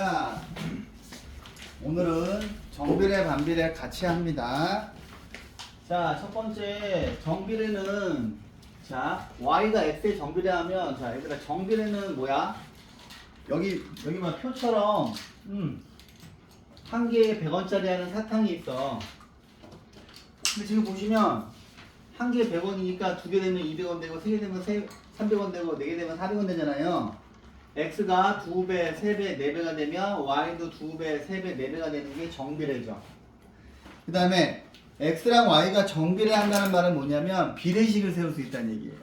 자, 오늘은 정비례 반비례 같이 합니다. 자, 첫 번째 정비례는 자, y가 x에 정비례하면 자, 얘들아 정비례는 뭐야? 여기 막 표처럼 한 개에 100원짜리 하는 사탕이 있어. 근데 지금 보시면 한 개에 100원이니까 두 개 되면 200원 되고 세 개 되면 300원 되고 네 개 되면 400원 되잖아요. x가 2배, 3배, 4배가 되면 y도 2배, 3배, 4배가 되는 게 정비례죠. 그 다음에 x랑 y가 정비례한다는 말은 뭐냐면 비례식을 세울 수 있다는 얘기예요.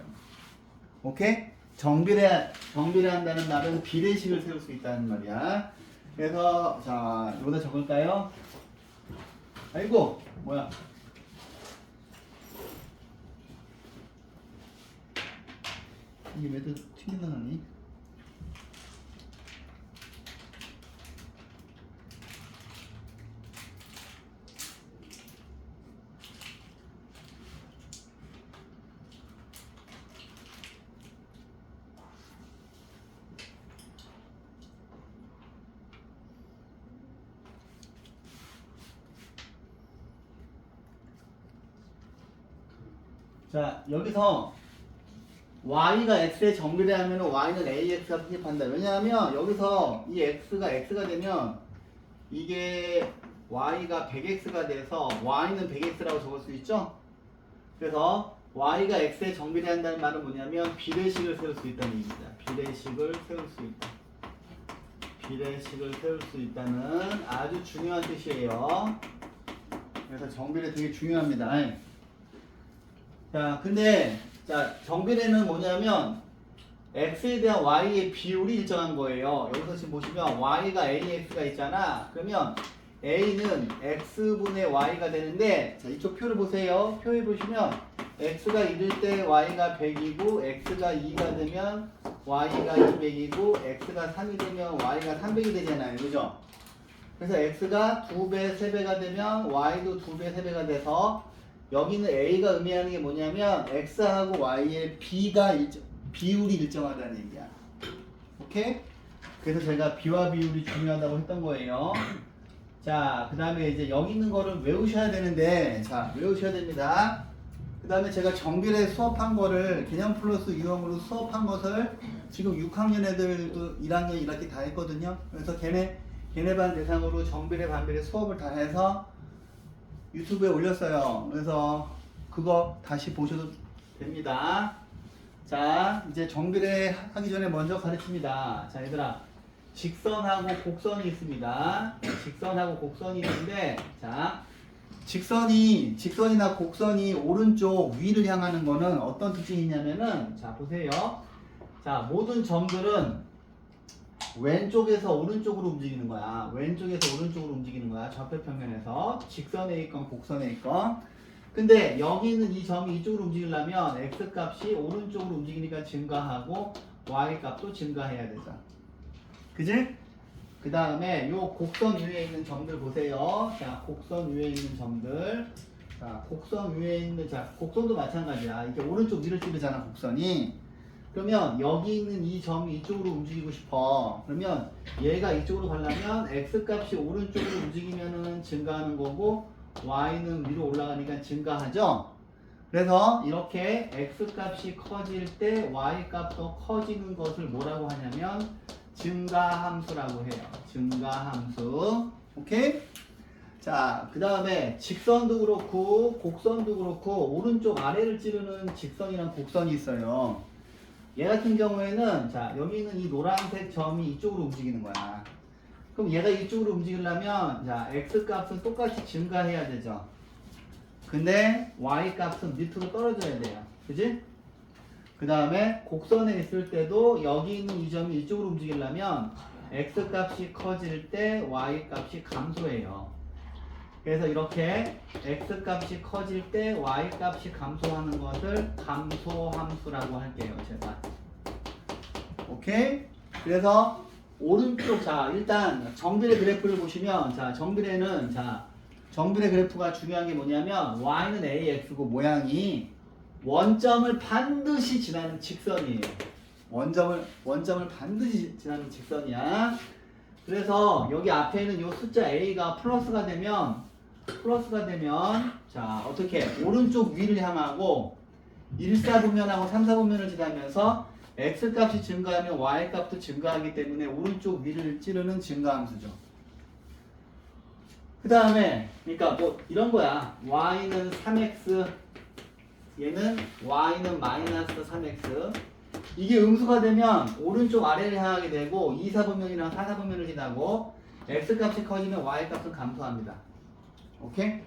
오케이? 정비례한다는 말은 비례식을 세울 수 있다는 말이야. 그래서 자, 여기다 적을까요? 아이고, 뭐야? 이게 왜 튕겨나가니? 자, 여기서 y가 x에 정비례하면 y는 ax가 편입한다. 왜냐하면 여기서 이 x가 되면 이게 y가 100x가 돼서 y는 100x라고 적을 수 있죠? 그래서 y가 x에 정비례한다는 말은 뭐냐면 비례식을 세울 수 있다는 얘기입니다. 비례식을 세울 수 있다. 비례식을 세울 수 있다는 아주 중요한 뜻이에요. 그래서 정비례 되게 중요합니다. 자, 근데 자, 정비례는 뭐냐면 x에 대한 y의 비율이 일정한 거예요. 여기서 지금 보시면 y가 ax가 있잖아. 그러면 a는 x분의 y가 되는데 자, 이쪽 표를 보세요. 표에 보시면 x가 1일 때 y가 100이고 x가 2가 되면 y가 200이고 x가 3이 되면 y가 300이 되잖아요. 그죠? 그래서 x가 2배, 3배가 되면 y도 2배, 3배가 돼서 여기는 a가 의미하는 게 뭐냐면 x하고 y의 비율이 일정하다는 얘기야. 오케이? 그래서 제가 비와 비율이 중요하다고 했던 거예요. 자, 그 다음에 이제 여기 있는 거를 외우셔야 되는데 자, 외우셔야 됩니다. 그 다음에 제가 정비례 수업한 거를 개념 플러스 유형으로 수업한 것을 지금 6학년 애들도 1학년 1학기 다 했거든요. 그래서 걔네 반 대상으로 정비례 반비례 수업을 다 해서 유튜브에 올렸어요. 그래서 그거 다시 보셔도 됩니다. 자, 이제 정비례 하기 전에 먼저 가르칩니다. 자, 얘들아, 직선하고 곡선이 있습니다. 직선하고 곡선이 있는데, 자, 직선이나 곡선이 오른쪽 위를 향하는 거는 어떤 특징이 있냐면은, 자, 보세요. 자, 모든 점들은 왼쪽에서 오른쪽으로 움직이는 거야. 왼쪽에서 오른쪽으로 움직이는 거야. 좌표평면에서 직선에 있건 곡선에 있건. 근데 여기 있는 이 점이 이쪽으로 움직이려면 x값이 오른쪽으로 움직이니까 증가하고 y값도 증가해야 되죠. 그지? 그 다음에 요 곡선 위에 있는 점들 보세요. 자, 곡선 위에 있는 점들. 자, 곡선 위에 있는, 자, 곡선도 마찬가지야. 이게 오른쪽 위를 찌르잖아, 곡선이. 그러면 여기 있는 이 점이 이쪽으로 움직이고 싶어. 그러면 얘가 이쪽으로 가려면 x값이 오른쪽으로 움직이면은 증가하는 거고 y는 위로 올라가니까 증가하죠. 그래서 이렇게 x값이 커질 때 y값도 커지는 것을 뭐라고 하냐면 증가함수라고 해요. 증가함수. 오케이? 자, 그 다음에 직선도 그렇고 곡선도 그렇고 오른쪽 아래를 찌르는 직선이랑 곡선이 있어요. 얘 같은 경우에는 자, 여기 있는 이 노란색 점이 이쪽으로 움직이는 거야. 그럼 얘가 이쪽으로 움직이려면 자, x값은 똑같이 증가해야 되죠. 근데 y값은 밑으로 떨어져야 돼요. 그지? 그 다음에 곡선에 있을 때도 여기 있는 이 점이 이쪽으로 움직이려면 x값이 커질 때 y값이 감소해요. 그래서 이렇게 x값이 커질 때 y값이 감소하는 것을 감소함수라고 할게요. 제가. 오케이? 그래서 오른쪽, 자, 일단 정비례 그래프를 보시면 자, 정비례 그래프가 중요한 게 뭐냐면 y는 ax고 모양이 원점을 반드시 지나는 직선이에요. 원점을 반드시 지나는 직선이야. 그래서 여기 앞에 있는 요 숫자 A가 플러스가 되면 자 어떻게 오른쪽 위를 향하고 1사분면하고 3사분면을 지나면서 X값이 증가하면 Y값도 증가하기 때문에 오른쪽 위를 찌르는 증가함수죠. 그 다음에 그러니까 뭐 이런 거야. Y는 3X 얘는 Y는 마이너스 3X 이게 음수가 되면 오른쪽 아래를 향하게 되고 2사분면이랑 4사분면을 지나고 X값이 커지면 Y값은 감소합니다. 오케이?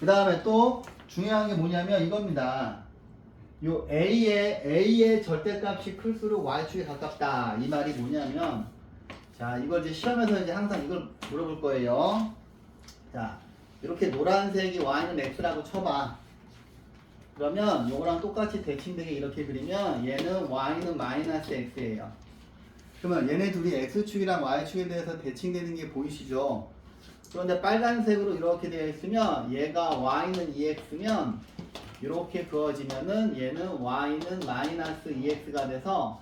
그 다음에 또 중요한 게 뭐냐면 이겁니다. 요 A의 절대값이 클수록 Y축에 가깝다. 이 말이 뭐냐면 자 이걸 이제 시험에서 이제 항상 이걸 물어볼 거예요. 자 이렇게 노란색이 Y는 X라고 쳐봐. 그러면 요거랑 똑같이 대칭되게 이렇게 그리면 얘는 Y는 마이너스 X예요. 그러면 얘네 둘이 X축이랑 Y축에 대해서 대칭되는 게 보이시죠? 그런데 빨간색으로 이렇게 되어 있으면 얘가 Y는 2X면 이렇게 그어지면은 얘는 Y는 마이너스 2X가 돼서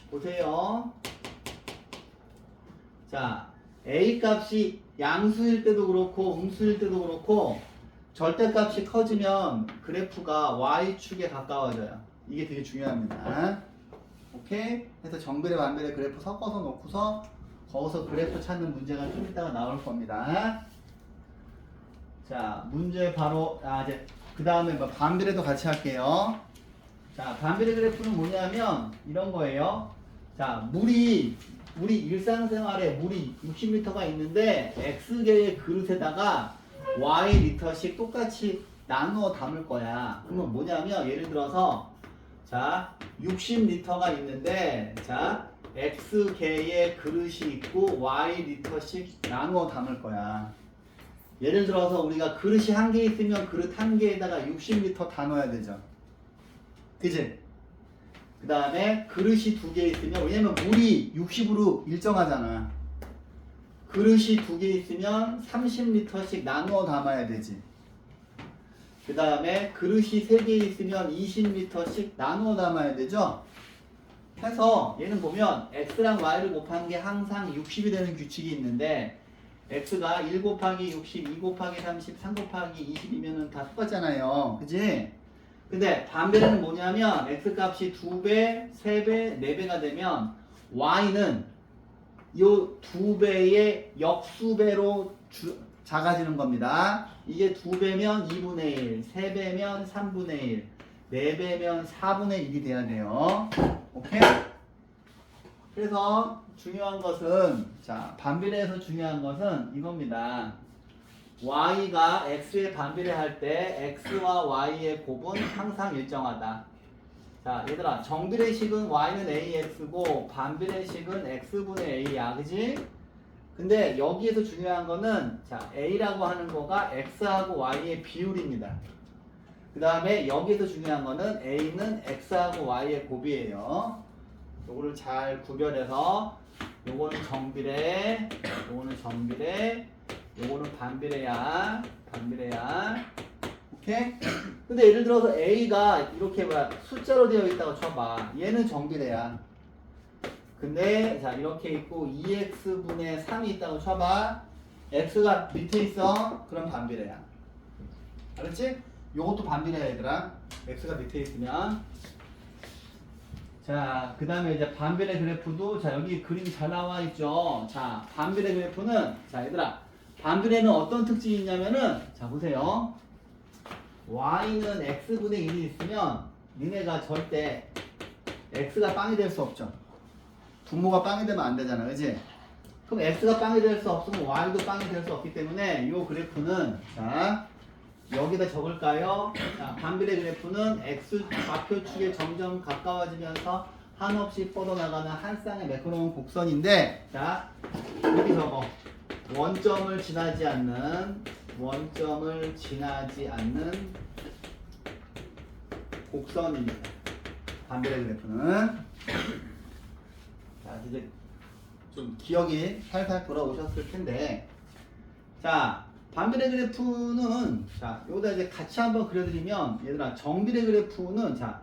보세요. 자 A 값이 양수일 때도 그렇고 음수일 때도 그렇고 절대값이 커지면 그래프가 Y축에 가까워져요. 이게 되게 중요합니다. 오케이? 그래서 정비례 반비례 그래프 섞어서 놓고서 거기서 그래프 찾는 문제가 좀 이따가 나올 겁니다. 자, 문제 바로 이제 그 다음에 뭐 반비례도 같이 할게요. 자, 반비례 그래프는 뭐냐면 이런 거예요. 자, 우리 일상생활에 물이 60리터가 있는데 X개의 그릇에다가 Y리터씩 똑같이 나누어 담을 거야. 그러면 뭐냐면 예를 들어서 자 60리터가 있는데 자 X개의 그릇이 있고 Y리터씩 나누어 담을 거야. 예를 들어서 우리가 그릇이 한 개 있으면 그릇 한 개에다가 60리터 다 넣어야 되죠. 그치? 그 다음에 그릇이 두 개 있으면 왜냐면 물이 60으로 일정하잖아. 그릇이 두 개 있으면 30리터씩 나누어 담아야 되지. 그 다음에 그릇이 세 개 있으면 20리터씩 나누어 담아야 되죠. 해서 얘는 보면 X랑 Y를 곱하는 게 항상 60이 되는 규칙이 있는데 X가 1 곱하기 60, 2 곱하기 30, 3 곱하기 20이면 다 똑같잖아요. 그치? 근데 반비례는 뭐냐면 X값이 2배, 3배, 4배가 되면 Y는 요 2배의 역수배로 작아지는 겁니다. 이게 2배면 2분의 1, 3배면 3분의 1, 4배면 4분의 1이 돼야 돼요. 오케이? 그래서 중요한 것은 자 반비례에서 중요한 것은 이겁니다. Y가 X에 반비례할 때 X와 Y의 곱은 항상 일정하다. 자 얘들아 정비례식은 Y는 AX고 반비례식은 X분의 A야. 그지? 근데 여기에서 중요한 거는 자 A라고 하는 거가 X하고 Y의 비율입니다. 그 다음에 여기에서 중요한 거는 A는 X하고 Y의 곱이에요. 요거를 잘 구별해서 요거는 정비례, 요거는 정비례, 요거는 반비례야. 오케이? 근데 예를 들어서 A가 이렇게 숫자로 되어 있다고 쳐봐. 얘는 정비례야. 근데 자 이렇게 있고 2x분의 3이 있다고 쳐봐. x가 밑에 있어. 그럼 반비례야. 알았지? 요것도 반비례야 얘들아. x가 밑에 있으면. 자 그 다음에 이제 반비례 그래프도 자 여기 그림 잘 나와 있죠. 자 반비례 그래프는 자 얘들아 반비례는 어떤 특징이 있냐면은 자 보세요. y는 x분의 1이 있으면 니네가 절대 x가 빵이 될 수 없죠. 분모가 빵이 되면 안 되잖아. 그지? 그럼 x가 빵이 될 수 없으면 y도 빵이 될 수 없기 때문에 이 그래프는 자 여기다 적을까요? 자, 반비례 그래프는 x 좌표축에 점점 가까워지면서 한없이 뻗어나가는 한 쌍의 매끄러운 곡선인데 자 여기 적어. 원점을 지나지 않는 곡선입니다. 반비례 그래프는 자 이제 좀 기억이 살살 돌아오셨을 텐데 자 반비례 그래프는 자 여기다 이제 같이 한번 그려드리면 얘들아 정비례 그래프는 자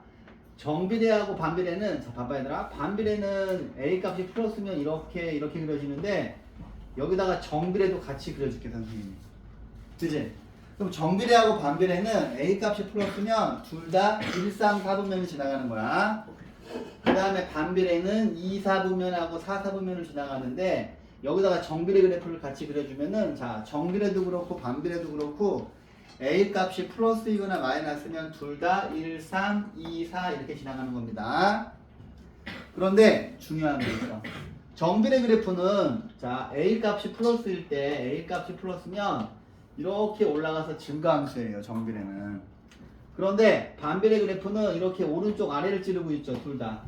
정비례하고 반비례는, 자 봐봐 얘들아, 반비례는 A 값이 플러스면 이렇게 그려지는데 여기다가 정비례도 같이 그려줄게 선생님이. 그지? 그럼 정비례하고 반비례는 A 값이 플러스면 둘 다 1, 3, 4분면을 지나가는 거야. 그 다음에 반비례는 2, 4분면하고 4, 4분면을 지나가는데 여기다가 정비례 그래프를 같이 그려주면은, 자 정비례도 그렇고 반비례도 그렇고 A 값이 플러스이거나 마이너스면 둘 다 1, 3, 2, 4 이렇게 지나가는 겁니다. 그런데 중요한 게 있어. 정비례 그래프는, 자 A 값이 플러스일 때, A 값이 플러스면 이렇게 올라가서 증가함수예요, 정비례는. 그런데 반비례 그래프는 이렇게 오른쪽 아래를 찌르고 있죠, 둘 다.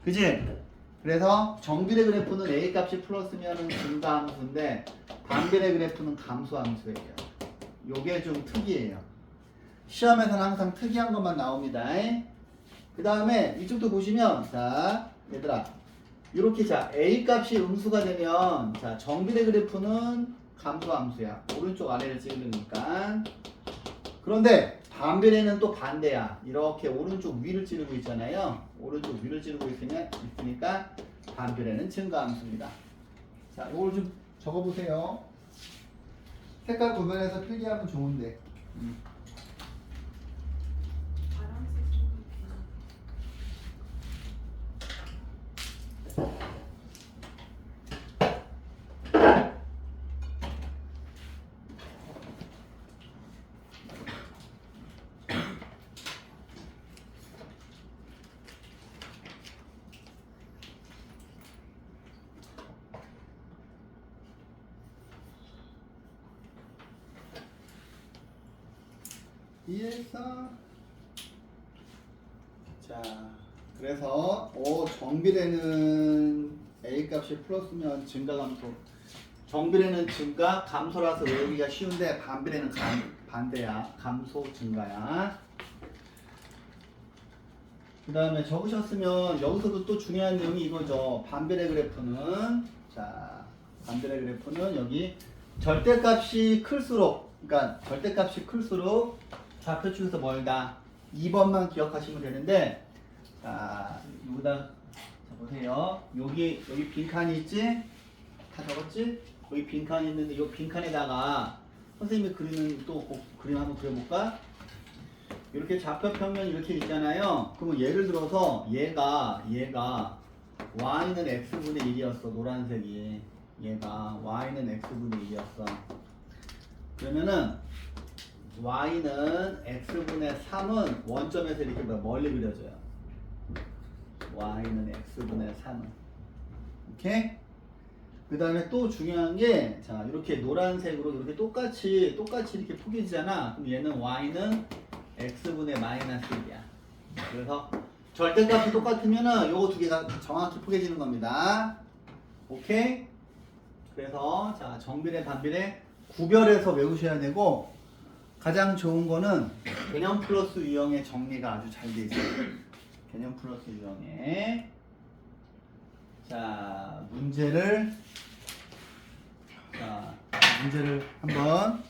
그지? 그래서 정비례 그래프는 A 값이 플러스면 증가함수인데 반비례 그래프는 감소함수예요. 요게 좀 특이해요. 시험에서는 항상 특이한 것만 나옵니다. 그 다음에 이쪽도 보시면, 자 얘들아, 이렇게, 자 A 값이 음수가 되면, 자 정비례 그래프는 감소함수야. 오른쪽 아래를 찌르니까. 그런데 반비례는 또 반대야. 이렇게 오른쪽 위를 찌르고 있잖아요. 오른쪽 위를 찌르고 있으니까 반비례는 증가함수입니다. 자, 이걸 좀 적어보세요. 색깔 구별해서 필기하면 좋은데. 이해했어? 자, 그래서 정비례는 A 값이 플러스면 증가 감소. 정비례는 증가, 감소라서 외우기가 쉬운데 반비례는 반대야. 감소, 증가야. 그 다음에 적으셨으면 여기서도 또 중요한 내용이 이거죠. 반비례 그래프는, 자 반비례 그래프는 여기 절대값이 클수록, 그러니까 절대값이 클수록 좌표축에서 멀다. 2번만 기억하시면 되는데, 자 여기다, 자 보세요. 여기 빈칸이 있지? 다 적었지? 여기 빈칸이 있는데 이 빈칸에다가 선생님이 그리는 또 그림 한번 그려볼까? 이렇게 좌표평면이 이렇게 있잖아요. 그러면 예를 들어서 얘가 y는 x분의 1이었어. 노란색이. 얘가 y는 x분의 1이었어. 그러면은 y는 x분의 3은 원점에서 이렇게 멀리 그려져요. y는 x분의 3은. 오케이? 그 다음에 또 중요한 게, 자 이렇게 노란색으로 이렇게 똑같이 이렇게 포개지잖아. 그럼 얘는 y는 x분의 마이너스 1이야. 그래서 절대값이 똑같으면은 요거 두 개가 정확히 포개지는 겁니다. 오케이? 그래서 자 정비례 반비례 구별해서 외우셔야 되고, 가장 좋은 거는 개념 플러스 유형의 정리가 아주 잘 돼 있어요. 개념 플러스 유형의, 자 문제를 한번,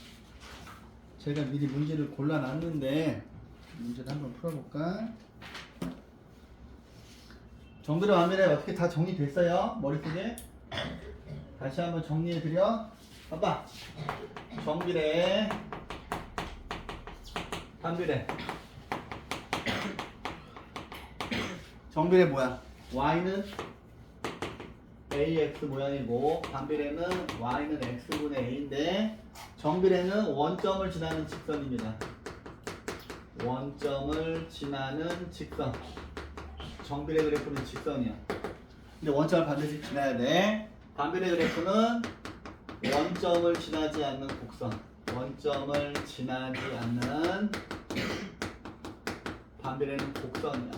제가 미리 문제를 골라놨는데 문제를 한번 풀어볼까? 정비례 반비례 어떻게 다 정리됐어요? 머릿속에? 다시 한번 정리해드려. 봐봐. 정비례 반비례. 정비례 뭐야? y는 ax 모양이고 반비례는 y는 x분의 a인데, 정비례는 원점을 지나는 직선입니다. 원점을 지나는 직선. 정비례 그래프는 직선이야. 근데 원점을 반드시 지나야 돼. 반비례 그래프는 원점을 지나지 않는 곡선. 원점을 지나지 않는 반비례는 곡선이야.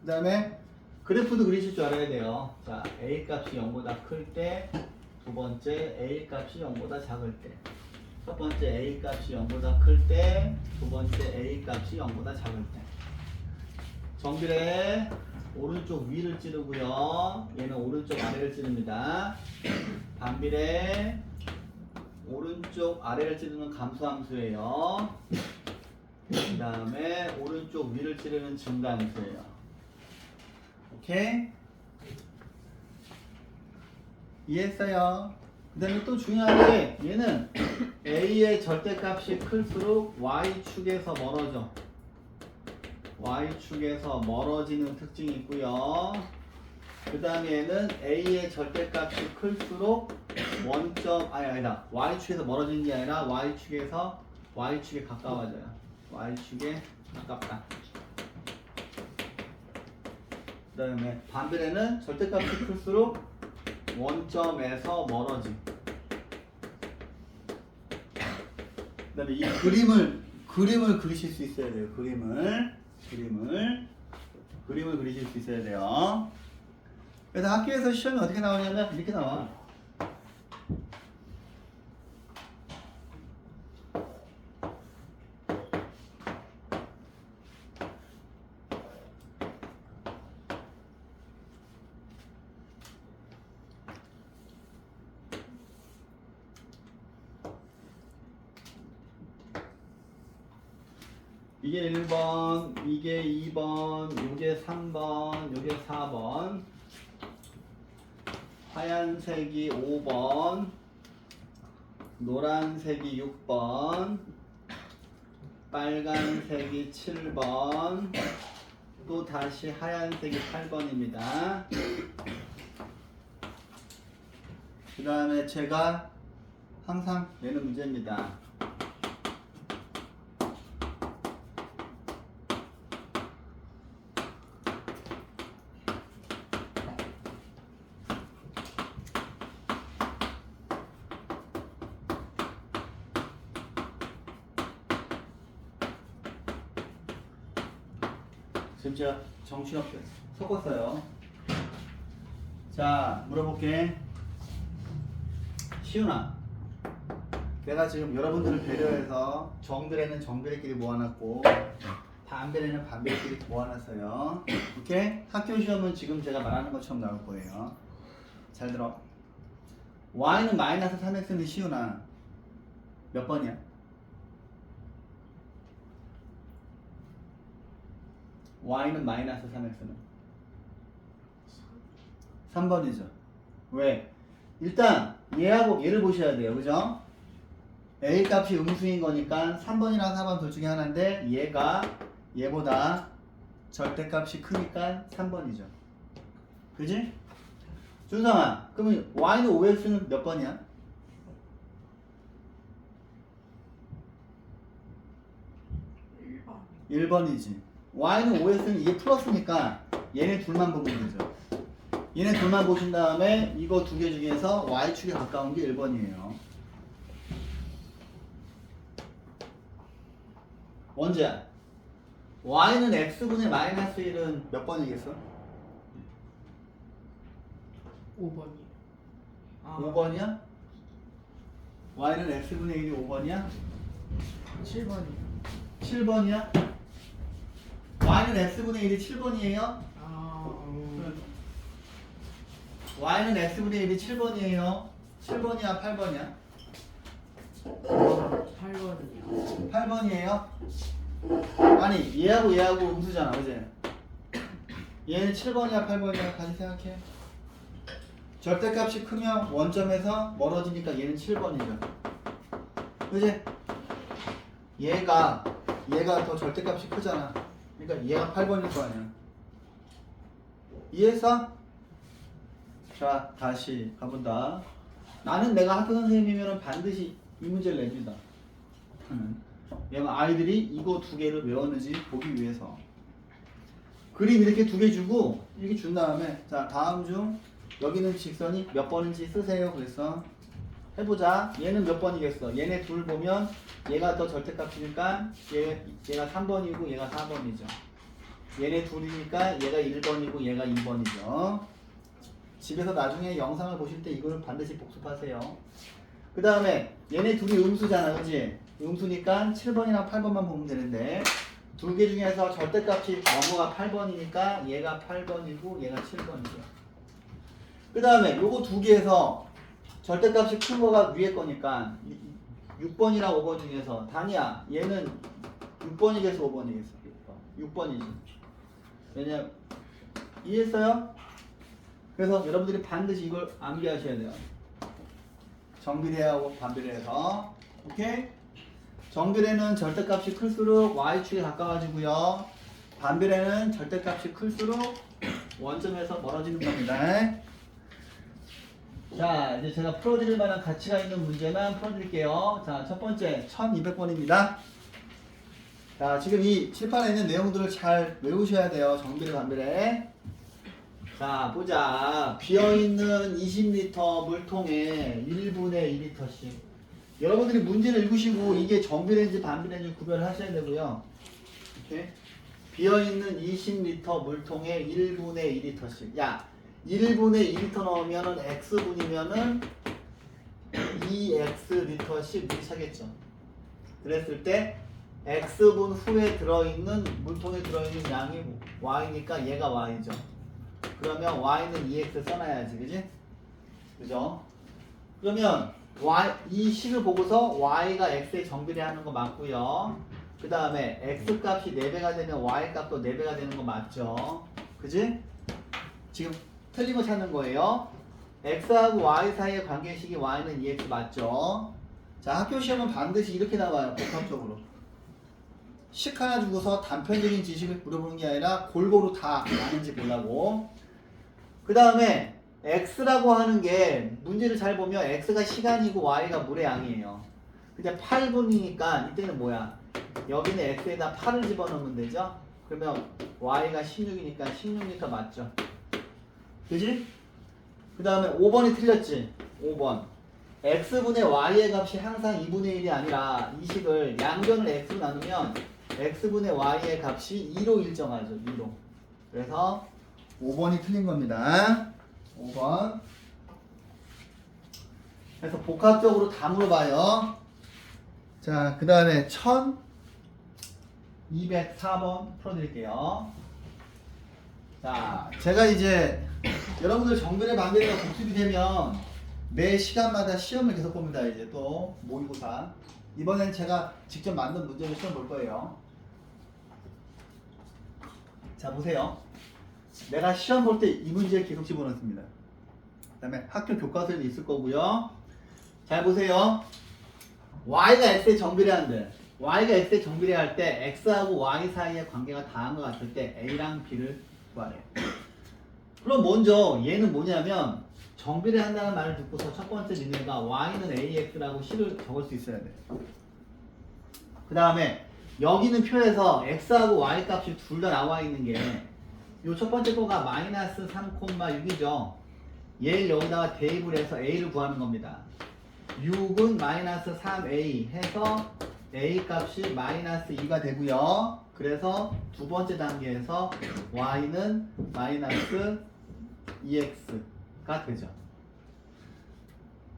그 다음에 그래프도 그리실 줄 알아야 돼요. 자, A 값이 0보다 클 때, 두 번째 A 값이 0보다 작을 때, 첫 번째 A 값이 0보다 클 때, 두 번째 A 값이 0보다 작을 때. 정비례 오른쪽 위를 찌르고요. 얘는 오른쪽 아래를 찌릅니다. 반비례 오른쪽 아래를 찌르는 감소함수예요. 그 다음에 오른쪽 위를 찌르는 증가함수예요. 오케이? 이해했어요? 그 다음에 또 중요한 게 얘는 A의 절대값이 클수록 Y축에서 멀어져. Y축에서 멀어지는 특징이 있고요. 그 다음에 얘는 A의 절대값이 클수록 아니다. Y축에서 멀어지는 게 아니라 Y축에 가까워져요. Y축에 가깝다. 그 다음에 반대로는 절대값이 클수록 원점에서 멀어짐. 그 다음에 이 그림을 그리실 수 있어야 돼요. 그림을 그리실 수 있어야 돼요. 그래서 학교에서 시험이 어떻게 나오냐면 이렇게 나와. 이게 1번, 이게 2번, 이게 3번, 이게 4번, 하얀색이 5번, 노란색이 6번, 빨간색이 7번, 또 다시 하얀색이 8번입니다. 그 다음에 제가 항상 내는 문제입니다. 지금 제가 정신없게 섞었어요. 자, 물어볼게. 시윤아, 내가 지금 여러분들을 배려해서 정들에는 정들끼리 모아놨고 반배에는 반배끼리 모아놨어요. 오케이? 학교 시험은 지금 제가 말하는 것처럼 나올 거예요. 잘 들어. y는 마이너스 3x인데 시윤아 몇 번이야? y는 마이너스 3x는 3번이죠. 왜? 일단 얘하고 얘를 보셔야 돼요. 그죠? a 값이 음수인 거니까 3번이랑 4번 둘 중에 하나인데 얘가 얘보다 절대값이 크니까 3번이죠. 그지? 준성아, 그러면 y는 5x는 몇 번이야? 1번이지. y는 5x는 이게 플러스니까 얘네 둘만 보면 되죠. 얘네 둘만 보신 다음에 이거 두 개 중에서 y축에 가까운 게 1번이에요. 언제야? y는 x분의 마이너스 1은 몇 번이겠어? 5번이요. 5번이야? y는 x분의 1이 5번이야? 7번이요. 7번이야? y는 x분의 1이 7번이에요? y는 x분의 1이 7번이에요? 7번이야? 8번이야? 8번이요. 8번이에요? 아니 얘하고 음수잖아, 그지? 얘는 7번이야 8번이야? 다시 생각해. 절대값이 크면 원점에서 멀어지니까 얘는 7번이죠. 그지? 얘가 더 절대값이 크잖아. 그러니까 얘가 8번일 거 아니야. 이해했어? 자, 다시 가본다. 나는 내가 학교 선생님이면 반드시 이 문제를 냅니다. 왜냐면 아이들이 이거 두 개를 외웠는지 보기 위해서. 그림 이렇게 두 개 주고 이렇게 준 다음에 자, 다음 중 여기는 직선이 몇 번인지 쓰세요. 그래서 해보자. 얘는 몇 번이겠어? 얘네 둘 보면 얘가 더 절대값이니까 얘가 3번이고 얘가 4번이죠. 얘네 둘이니까 얘가 1번이고 얘가 2번이죠. 집에서 나중에 영상을 보실 때 이걸 반드시 복습하세요. 그 다음에 얘네 둘이 음수잖아, 그지? 음수니까 7번이랑 8번만 보면 되는데 두 개 중에서 절대값이 넘어가 8번이니까 얘가 8번이고 얘가 7번이죠. 그 다음에 요거 두 개에서 절대값이 큰 거가 위에 거니까 6번이랑 5번 중에서 단이야, 얘는 6번이겠어 5번이겠어? 6번이지. 왜냐면 이해했어요? 그래서 여러분들이 반드시 이걸 암기하셔야 돼요. 정비례하고 반비례해서. 오케이? 정비례는 절대값이 클수록 y축에 가까워지고요. 반비례는 절대값이 클수록 원점에서 멀어지는 겁니다. 자, 이제 제가 풀어드릴 만한 가치가 있는 문제만 풀어드릴게요. 자, 첫 번째 1200번입니다. 자, 지금 이 칠판에 있는 내용들을 잘 외우셔야 돼요. 정비례, 반비례. 자, 보자. 비어있는 20리터 물통에 1분의 2리터씩. 여러분들이 문제를 읽으시고 이게 정비례인지 반비례인지 구별을 하셔야 되고요. 이렇게 비어있는 20리터 물통에 1분의 2리터씩. 야, 1분의 2리터 넣으면은 X분이면은 2X 리터씩 물이 차겠죠. 그랬을 때 X분 후에 들어있는 물통에 들어있는 양이 Y니까 얘가 Y죠. 그러면 Y는 2X 써놔야지, 그지? 그죠? 그러면 이 식을 보고서 Y가 X에 정비례하는 거 맞고요. 그 다음에 X 값이 4배가 되면 Y 값도 4배가 되는 거 맞죠? 그지? 지금 틀린 거 찾는 거예요. X하고 Y 사이의 관계식이 Y는 2X 맞죠? 자, 학교 시험은 반드시 이렇게 나와요. 복합적으로. 식 하나 주고서 단편적인 지식을 물어보는 게 아니라 골고루 다 아는지 보려고. 그 다음에 X라고 하는 게 문제를 잘 보면 X가 시간이고 Y가 물의 양이에요. 근데 8분이니까 이때는 뭐야? 여기는 X에다 8을 집어넣으면 되죠? 그러면 Y가 16이니까 16리터 맞죠? 그지? 그 다음에 5번이 틀렸지? 5번. X분의 Y의 값이 항상 2분의 1이 아니라 이 식을 양변을 X로 나누면 X분의 Y의 값이 2로 일정하죠. 2로. 그래서 5번이 틀린 겁니다. 5번. 그래서 복합적으로 다 물어봐요. 자, 그 다음에 1204번 풀어드릴게요. 자, 제가 이제 여러분들 정비례 반비례가 복습이 되면 매 시간마다 시험을 계속 봅니다. 이제 또 모의고사. 이번엔 제가 직접 만든 문제를 시험 볼 거예요. 자, 보세요. 내가 시험 볼 때 이 문제를 계속 집어넣습니다. 그 다음에 학교 교과서에도 있을 거고요. 잘 보세요. Y가 X에 정비례한대. Y가 X에 정비례할 때 X하고 Y 사이의 관계가 다한 것 같을 때 A랑 B를 구하래. 그럼 먼저 얘는 뭐냐면 정비례한다는 말을 듣고서 첫 번째 니네가 Y는 AX라고 식을 적을 수 있어야 돼. 그 다음에 여기는 표에서 X하고 Y 값이 둘 다 나와 있는 게 요 첫 번째 거가 마이너스 3,6이죠. 얘를 여기다가 대입을 해서 A를 구하는 겁니다. 6은 마이너스 3A 해서 A 값이 마이너스 2가 되고요. 그래서 두 번째 단계에서 Y는 마이너스 2X가 되죠.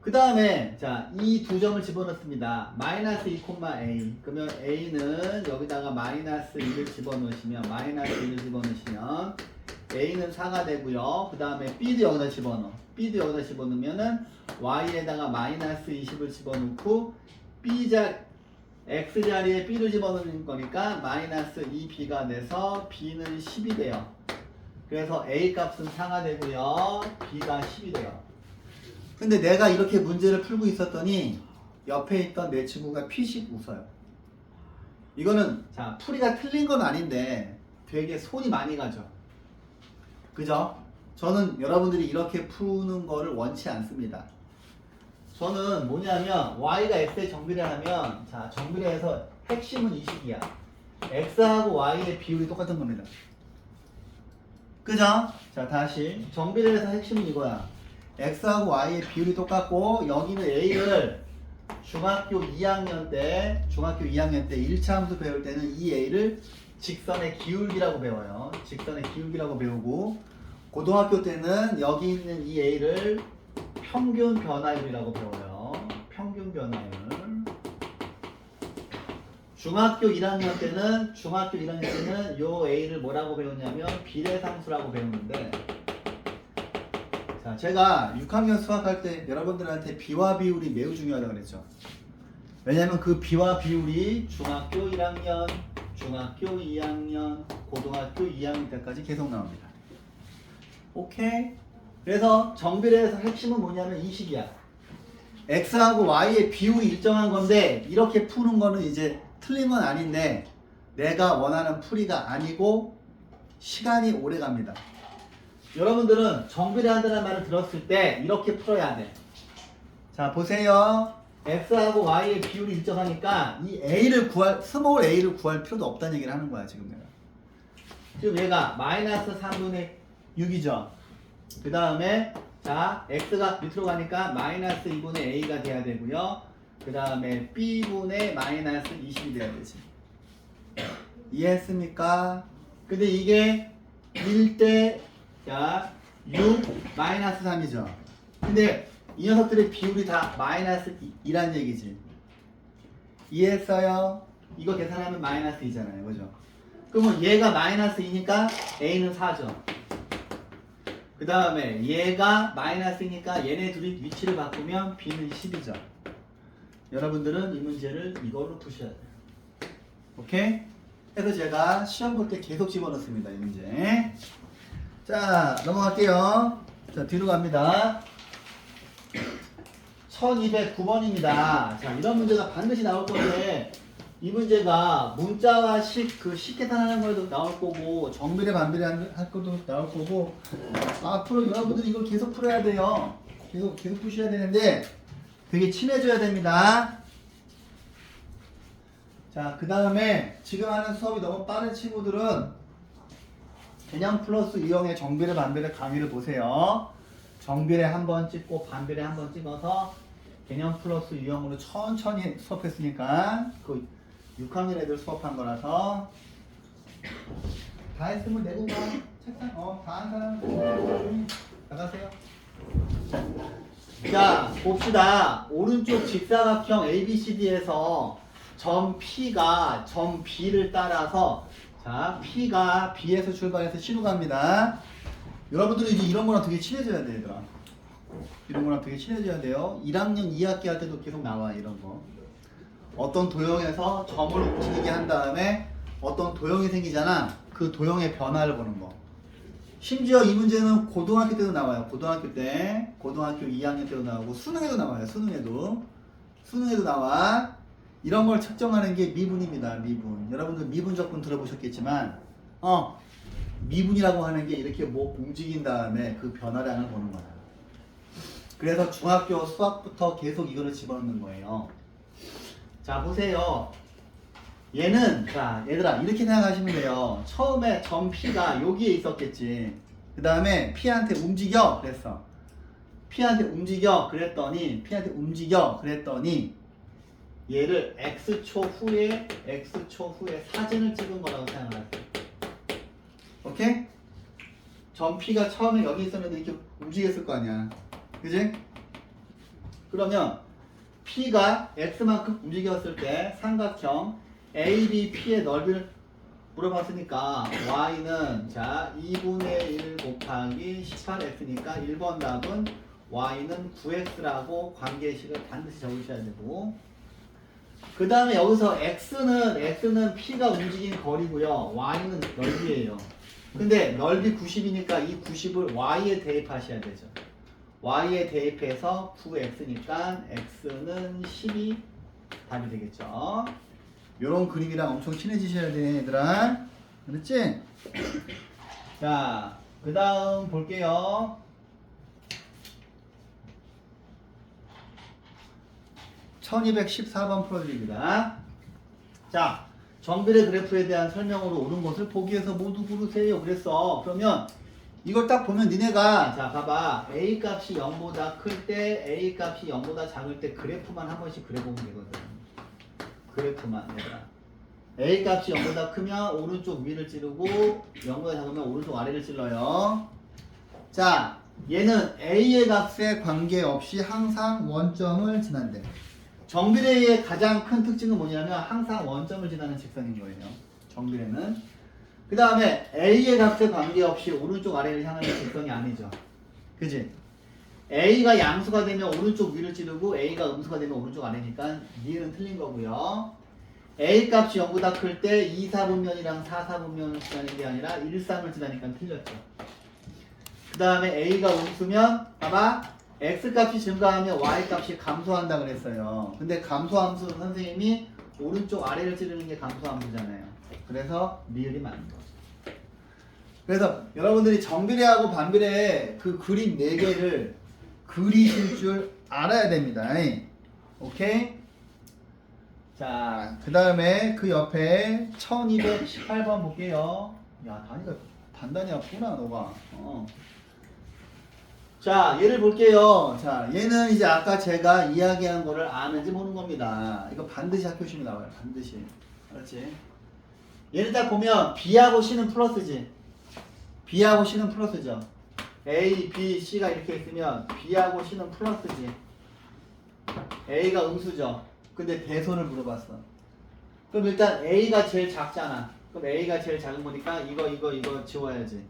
그 다음에 자, 이 두 점을 집어넣습니다. 마이너스 2,A. 그러면 A는 여기다가 마이너스 2를 집어넣으시면 마이너스 2를 집어넣으시면 A는 4가 되고요. 그 다음에 B도 여기다 집어넣어. B도 여기다 집어넣으면은 Y에다가 마이너스 20을 집어넣고 X 자리에 B를 집어넣는 거니까 마이너스 2B가 돼서 B는 10이 돼요. 그래서 A 값은 4가 되고요. B가 10이 돼요. 근데 내가 이렇게 문제를 풀고 있었더니 옆에 있던 내 친구가 피식 웃어요. 이거는 자, 풀이가 틀린 건 아닌데 되게 손이 많이 가죠. 그죠? 저는 여러분들이 이렇게 푸는 거를 원치 않습니다. 저는 뭐냐면 Y가 X에 정비례 하면 자, 정비례해서 핵심은 이 식이야. X하고 Y의 비율이 똑같은 겁니다. 그죠? 자, 다시 정비례해서 핵심은 이거야. X하고 Y의 비율이 똑같고 여기는 A를 중학교 2학년 때 1차 함수 배울 때는 이 A를 직선의 기울기라고 배워요. 직선의 기울기라고 배우고 고등학교 때는 여기 있는 이 A를 평균 변화율이라고 배워요. 평균 변화율. 중학교 1학년 때는 요 A를 뭐라고 배웠냐면 비례상수라고 배우는데 자, 제가 6학년 수학할 때 여러분들한테 비와 비율이 매우 중요하다고 그랬죠. 왜냐면 그 비와 비율이 중학교 1학년, 중학교 2학년, 고등학교 2학년 때까지 계속 나옵니다. 오케이? 그래서 정비례에서 핵심은 뭐냐면 이 식이야. x하고 y의 비율이 일정한 건데 이렇게 푸는 거는 이제 틀린 건 아닌데 내가 원하는 풀이가 아니고 시간이 오래 갑니다. 여러분들은 정비례 한다는 말을 들었을 때 이렇게 풀어야 돼. 자, 보세요. x하고 y의 비율이 일정하니까 이 a를 스몰 a를 구할 필요도 없다는 얘기를 하는 거야, 지금 내가. 지금 얘가 마이너스 3분의 6이죠. 그 다음에 자, x가 밑으로 가니까 마이너스 2분의 a가 돼야 되고요. 그 다음에 b분의 마이너스 20이 돼야 되지. 이해했습니까? 근데 이게 1대 자, 6 마이너스 3이죠. 근데 이 녀석들의 비율이 다 마이너스 2란 얘기지. 이해했어요? 이거 계산하면 마이너스 2잖아요. 그죠? 그러면 얘가 마이너스 2니까 a는 4죠. 그 다음에 얘가 마이너스니까 얘네 둘이 위치를 바꾸면 b는 10이죠. 여러분들은 이 문제를 이걸로 푸셔야 돼요. 오케이? 그래서 제가 시험 볼 때 계속 집어넣습니다. 이 문제. 자, 넘어갈게요. 자, 뒤로 갑니다. 1209번입니다. 자, 이런 문제가 반드시 나올 건데 이 문제가 문자화식 그 식 계산하는 거에도 나올 거고 정비례 반비례 할 것도 나올 거고 앞으로 여러분들이 이걸 계속 풀어야 돼요. 계속 푸셔야 되는데 되게 친해져야 됩니다. 자, 그 다음에 지금 하는 수업이 너무 빠른 친구들은 개념 플러스 이용의 정비례 반비례 강의를 보세요. 정비례 한번 찍고 반비례 한번 찍어서 개념 플러스 유형으로 천천히 수업했으니까 그 6학년 애들 수업한 거라서 다 했으면 내고 가. 책상 다 한 사람 나가세요. 자, 봅시다. 오른쪽 직사각형 ABCD에서 점 P가 점 B를 따라서 자, P가 B에서 출발해서 C로 갑니다. 여러분들은 이제 이런 거랑 되게 친해져야 돼, 얘들아. 이런 거랑 되게 친해져야 돼요. 1학년 2학기 할 때도 계속 나와, 이런 거. 어떤 도형에서 점을 움직이게 한 다음에 어떤 도형이 생기잖아. 그 도형의 변화를 보는 거. 심지어 이 문제는 고등학교 때도 나와요. 고등학교 2학년 때도 나오고 수능에도 나와요. 수능에도 나와. 이런 걸 측정하는 게 미분입니다. 미분. 여러분들 미분적분 들어보셨겠지만 미분이라고 하는 게 이렇게 뭐 움직인 다음에 그 변화량을 보는 거야. 그래서 중학교 수학부터 계속 이거를 집어넣는 거예요. 자, 보세요. 얘는 자, 얘들아 이렇게 생각하시면 돼요. 처음에 점 P가 여기에 있었겠지. 그 다음에 P한테 움직여 그랬어. P한테 움직여 그랬더니 얘를 X초 후에 사진을 찍은 거라고 생각하세요. 오케이? 점 P가 처음에 여기 있었는데 이렇게 움직였을 거 아니야. 그지? 그러면 P가 X만큼 움직였을 때 삼각형 ABP의 넓이를 물어봤으니까 Y는 자 2분의 1 곱하기 18X니까 1번 답은 Y는 9X라고 관계식을 반드시 적으셔야 되고 그 다음에 여기서 X는 P가 움직인 거리고요. Y는 넓이에요. 근데 넓이 90이니까 이 90을 Y에 대입하셔야 되죠. Y에 대입해서 9X니까 X는 10이 답이 되겠죠. 요런 그림이랑 엄청 친해지셔야 돼, 얘들아. 그렇지? 자, 그 다음 볼게요. (1214번) 풀어드립니다. 자, 정비례 그래프에 대한 설명으로 옳은 것을 보기에서 모두 고르세요. 그랬어. 그러면 이걸 딱 보면 니네가 자 봐봐 A 값이 0보다 클 때 A 값이 0보다 작을 때 그래프만 한 번씩 그려보면 되거든. 그래프만 얘들아. A 값이 0보다 크면 오른쪽 위를 찌르고 0보다 작으면 오른쪽 아래를 찔러요. 자, 얘는 A의 값에 관계없이 항상 원점을 지난대. 정비례의 가장 큰 특징은 뭐냐면 항상 원점을 지나는 직선인 거예요. 정비례는. 그 다음에 A의 값에 관계없이 오른쪽 아래를 향하는 직선이 아니죠. 그지? A가 양수가 되면 오른쪽 위를 찌르고 A가 음수가 되면 오른쪽 아래니까 니은 틀린 거고요. A 값이 0보다 클 때 2, 4분면이랑 4, 4분면을 쓰자는 게 아니라 1, 3을 쓰자니까 틀렸죠. 그 다음에 A가 음수면 봐봐 X 값이 증가하면 Y 값이 감소한다 그랬어요. 근데 감소함수 선생님이 오른쪽 아래를 찌르는 게 감소함수잖아요. 그래서 리을이 맞는 거죠. 그래서 여러분들이 정비례하고 반비례 그 그림 4개를 그리실 줄 알아야 됩니다. 오케이? 자, 그 다음에 그 옆에 1218번 볼게요. 야, 단위가 단단히 없구나, 너가. 자, 얘를 볼게요. 자, 얘는 이제 아까 제가 이야기한 거를 아는지 모르는 겁니다. 이거 반드시 학교 시험에 나와요. 반드시. 알았지? 얘를 딱 보면 B하고 C는 플러스지. B하고 C는 플러스죠. A, B, C가 이렇게 있으면 B하고 C는 플러스지. A가 음수죠. 근데 대손을 물어봤어. 그럼 일단 A가 제일 작잖아. 그럼 A가 제일 작은 거니까 이거 지워야지.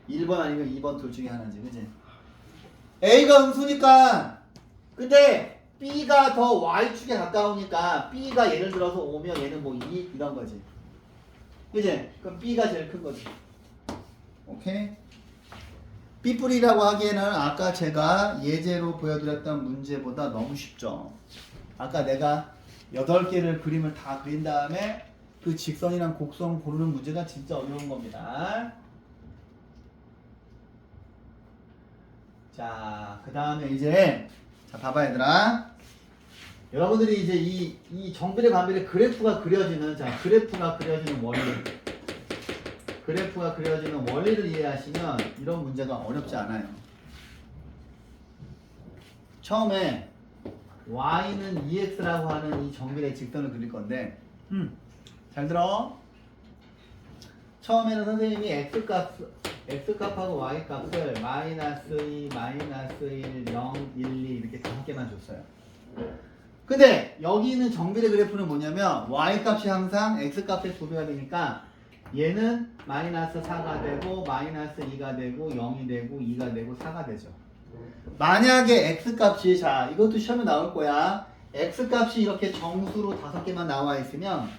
1번 아니면 2번 둘 중에 하나지. 그치? A가 음수니까 근데 B가 더 Y축에 가까우니까 B가 예를 들어서 5면 얘는 뭐 2 이런 거지. 그치? 그럼 B가 제일 큰 거지. 오케이? B뿔이라고 하기에는 아까 제가 예제로 보여드렸던 문제보다 너무 쉽죠. 아까 내가 8개를 그림을 다 그린 다음에 그 직선이랑 곡선 고르는 문제가 진짜 어려운 겁니다. 자, 그 다음에 이제 자 봐봐 얘들아. 여러분들이 이제 이 정비례 반비례 그래프가 그려지는 그래프가 그려지는 원리를 이해하시면 이런 문제가 어렵지 않아요. 처음에 y는 2x라고 하는 이 정비례 직선을 그릴 건데 잘 들어. 처음에는 선생님이 x값하고 y값을 마이너스 2, 마이너스 1, 0, 1, 2 이렇게 5개만 줬어요. 근데 여기 있는 정비례 그래프는 뭐냐면 y값이 항상 x값의 2배가 되니까 얘는 마이너스 4가 되고 마이너스 2가 되고 0이 되고 2가 되고 4가 되죠. 만약에 x값이 자 이것도 시험에 나올 거야. x값이 이렇게 정수로 5개만 나와 있으면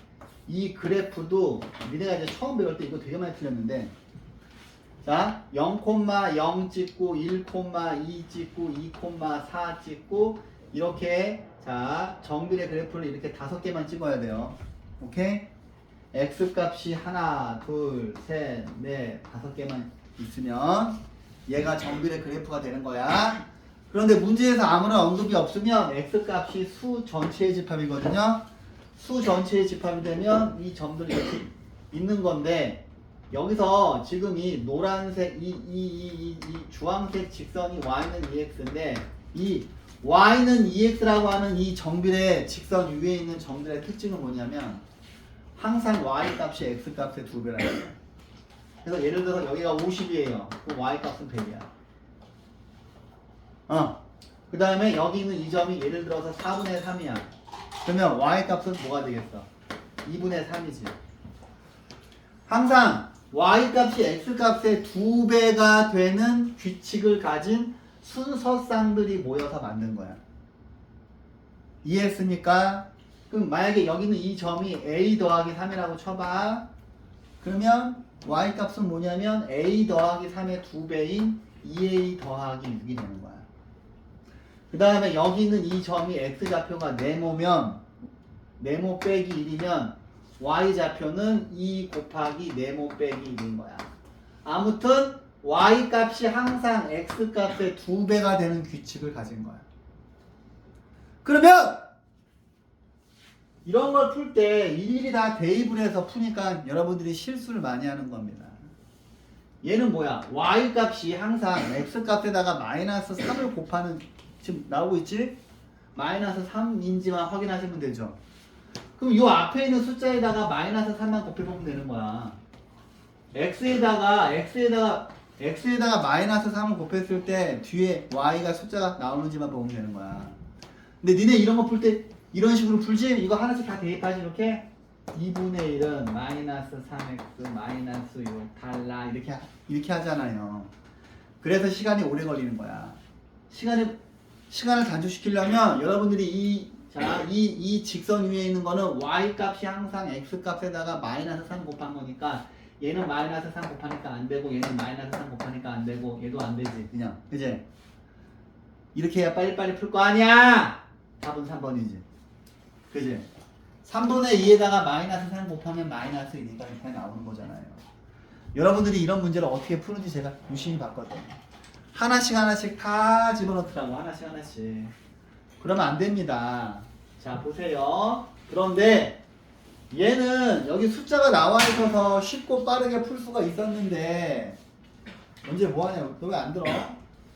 이 그래프도 니네가 이제 처음 배울 때 이거 되게 많이 틀렸는데 자 0,0 찍고 1,2 찍고 2,4 찍고 이렇게 자 정비례 그래프를 이렇게 5개만 찍어야 돼요. 오케이? x값이 하나, 둘, 셋, 넷, 5개만 있으면 얘가 정비례 그래프가 되는 거야. 그런데 문제에서 아무런 언급이 없으면 x값이 수 전체의 집합이거든요. 수 전체의 집합이 되면 이 점들이 이렇게 있는 건데 여기서 지금 이 노란색 이 주황색 직선이 y는 2x인데 이 y는 2x라고 하는 이 정비례 직선 위에 있는 점들의 특징은 뭐냐면 항상 y 값이 x 값의 2배라는 거예요. 그래서 예를 들어서 여기가 50이에요. 그럼 y 값은 100이야. 그 다음에 여기 있는 이 점이 예를 들어서 4분의 3이야. 그러면 y 값은 뭐가 되겠어? 2분의 3이지. 항상 y 값이 x 값의 2배가 되는 규칙을 가진 순서쌍들이 모여서 만든 거야. 이해했습니까? 그럼 만약에 여기 있는 이 점이 a 더하기 3이라고 쳐봐. 그러면 y 값은 뭐냐면 a 더하기 3의 2배인 2a 더하기 6이 되는 거야. 그 다음에 여기 있는 이 점이 x좌표가 네모면 네모 빼기 1이면 y좌표는 2 곱하기 네모 빼기 1인 거야. 아무튼 y 값이 항상 x 값의 2배가 되는 규칙을 가진 거야. 그러면 이런 걸 풀 때 일일이 다 대입을 해서 푸니까 여러분들이 실수를 많이 하는 겁니다. 얘는 뭐야? y 값이 항상 x 값에다가 마이너스 3을 곱하는 지금 나오고 있지? 마이너스 3인지만 확인하시면 되죠. 그럼 이 앞에 있는 숫자에다가 마이너스 3만 곱해보면 되는 거야. x에다가 마이너스 3을 곱했을 때 뒤에 y가 숫자가 나오는지만 보면 되는 거야. 근데 니네 이런 거 풀 때 이런 식으로 풀지? 이거 하나씩 다 대입하지 이렇게? 2분의 1은 마이너스 3x 마이너스 6 달라 이렇게 하잖아요. 그래서 시간이 오래 걸리는 거야. 시간을 단축시키려면 여러분들이 이 자, 이 직선 위에 있는 거는 y 값이 항상 x 값에다가 마이너스 3 곱한 거니까 얘는 마이너스 3 곱하니까 안 되고 얘는 마이너스 3 곱하니까 안 되고 얘도 안 되지 그냥 그지? 이렇게 해야 빨리빨리 풀 거 아니야. 답은 3번이지 그지? 3분의 2에다가 마이너스 3 곱하면 마이너스 2니까 이렇게 나오는 거잖아요. 여러분들이 이런 문제를 어떻게 푸는지 제가 유심히 봤거든요. 하나씩 다 집어넣더라고. 하나씩 그러면 안 됩니다. 자 보세요. 그런데 얘는 여기 숫자가 나와 있어서 쉽고 빠르게 풀 수가 있었는데 언제 뭐하냐. 너 왜 안 들어?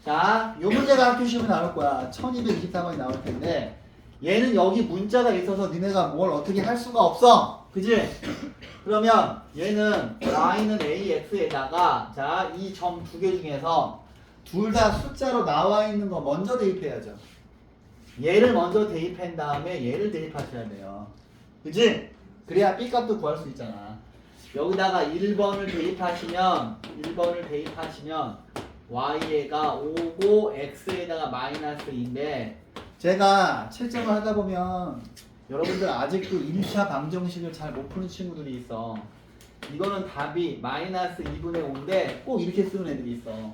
자, 요 문제가 학교 시험에 나올 거야. 1224번이 나올 텐데 얘는 여기 문자가 있어서 니네가 뭘 어떻게 할 수가 없어. 그지? 그러면 얘는 y는 ax에다가 자, 이 점 두 개 중에서 둘 다 숫자로 나와 있는 거 먼저 대입해야죠. 얘를 먼저 대입한 다음에 얘를 대입하셔야 돼요. 그지? 그래야 b 값도 구할 수 있잖아. 여기다가 1번을 대입하시면 y가 5고 x에다가 마이너스 2인데 제가 채점을 하다 보면 여러분들 아직도 1차 방정식을 잘 못 푸는 친구들이 있어. 이거는 답이 마이너스 2분의 5인데 꼭 이렇게 쓰는 애들이 있어.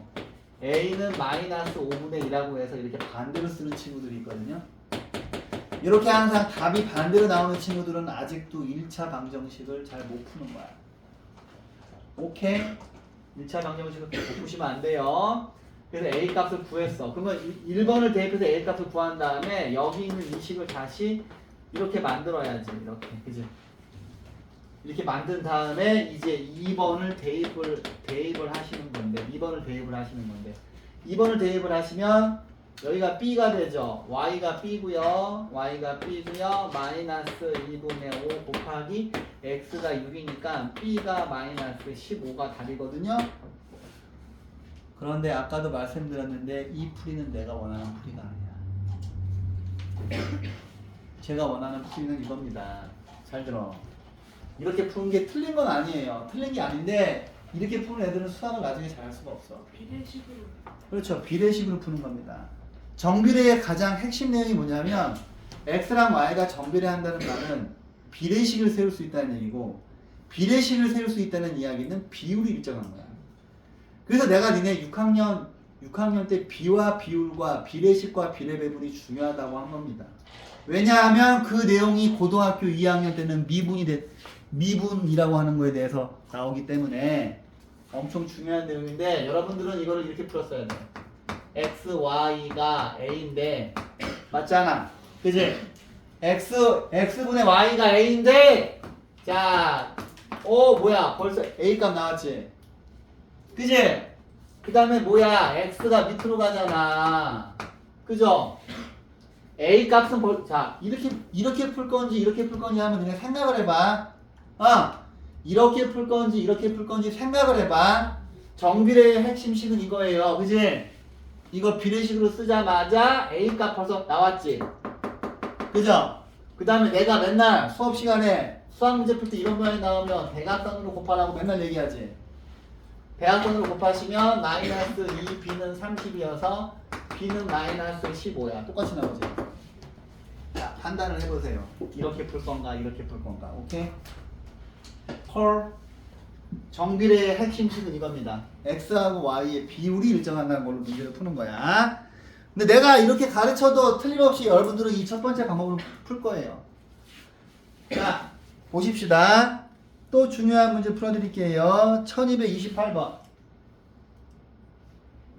a는 마이너스 5분의 2라고 해서 이렇게 반대로 쓰는 친구들이 있거든요. 이렇게 항상 답이 반대로 나오는 친구들은 아직도 1차 방정식을 잘 못 푸는 거야. 오케이? 1차 방정식을 못 푸시면 안 돼요. 그래서 a 값을 구했어. 그러면 1번을 대입해서 a 값을 구한 다음에 여기 있는 이 식을 다시 이렇게 만들어야지. 이렇게. 그지? 이렇게 만든 다음에 이제 2번을 대입을 하시는 건데 2번을 대입을 하시는 건데 2번을 대입을 하시면 여기가 b가 되죠. y가 b고요. 마이너스 2분의 5 곱하기 x가 6이니까 b가 마이너스 15가 답이거든요. 그런데 아까도 말씀드렸는데 이 풀이는 내가 원하는 풀이가 아니야. 제가 원하는 풀이는 이겁니다. 잘 들어. 이렇게 푸는 게 틀린 건 아니에요. 틀린 게 아닌데 이렇게 푸는 애들은 수학을 나중에 잘할 수가 없어. 비례식으로. 그렇죠. 비례식으로 푸는 겁니다. 정비례의 가장 핵심 내용이 뭐냐면 x랑 y가 정비례한다는 말은 비례식을 세울 수 있다는 얘기고 비례식을 세울 수 있다는 이야기는 비율이 일정한 거야. 그래서 내가 니네 6학년 때 비와 비율과 비례식과 비례배분이 중요하다고 한 겁니다. 왜냐하면 그 내용이 고등학교 2학년 때는 미분이라고 하는 거에 대해서 나오기 때문에 엄청 중요한 내용인데 여러분들은 이거를 이렇게 풀었어야 돼. x, y가 a인데 맞잖아. 그지? x분의 y가 a인데 자, 뭐야 벌써 a 값 나왔지? 그지? 그 다음에 뭐야 x가 밑으로 가잖아. 그죠? a 값은 자 이렇게 풀 건지 이렇게 풀 건지 하면 그냥 생각을 해봐. 이렇게 풀 건지 이렇게 풀 건지 생각을 해봐. 정비례의 핵심식은 이거예요. 그지? 이거 비례식으로 쓰자마자 a 값 벌써 나왔지? 그죠? 그 다음에 내가 맨날 수업 시간에 수학 문제 풀 때 이런 모양이 나오면 대각선으로 곱하라고 맨날 얘기하지. 대각선으로 곱하시면 마이너스 2b는 30이어서 b는 마이너스 15야. 똑같이 나오지? 자, 판단을 해보세요. 이렇게 풀 건가 이렇게 풀 건가. 오케이? 콜. 정비례의 핵심식은 이겁니다. x하고 y의 비율이 일정한다는 걸로 문제를 푸는 거야. 근데 내가 이렇게 가르쳐도 틀림없이 여러분들은 이 첫 번째 방법으로 풀 거예요. 자, 보십시다. 또 중요한 문제 풀어드릴게요. 1228번.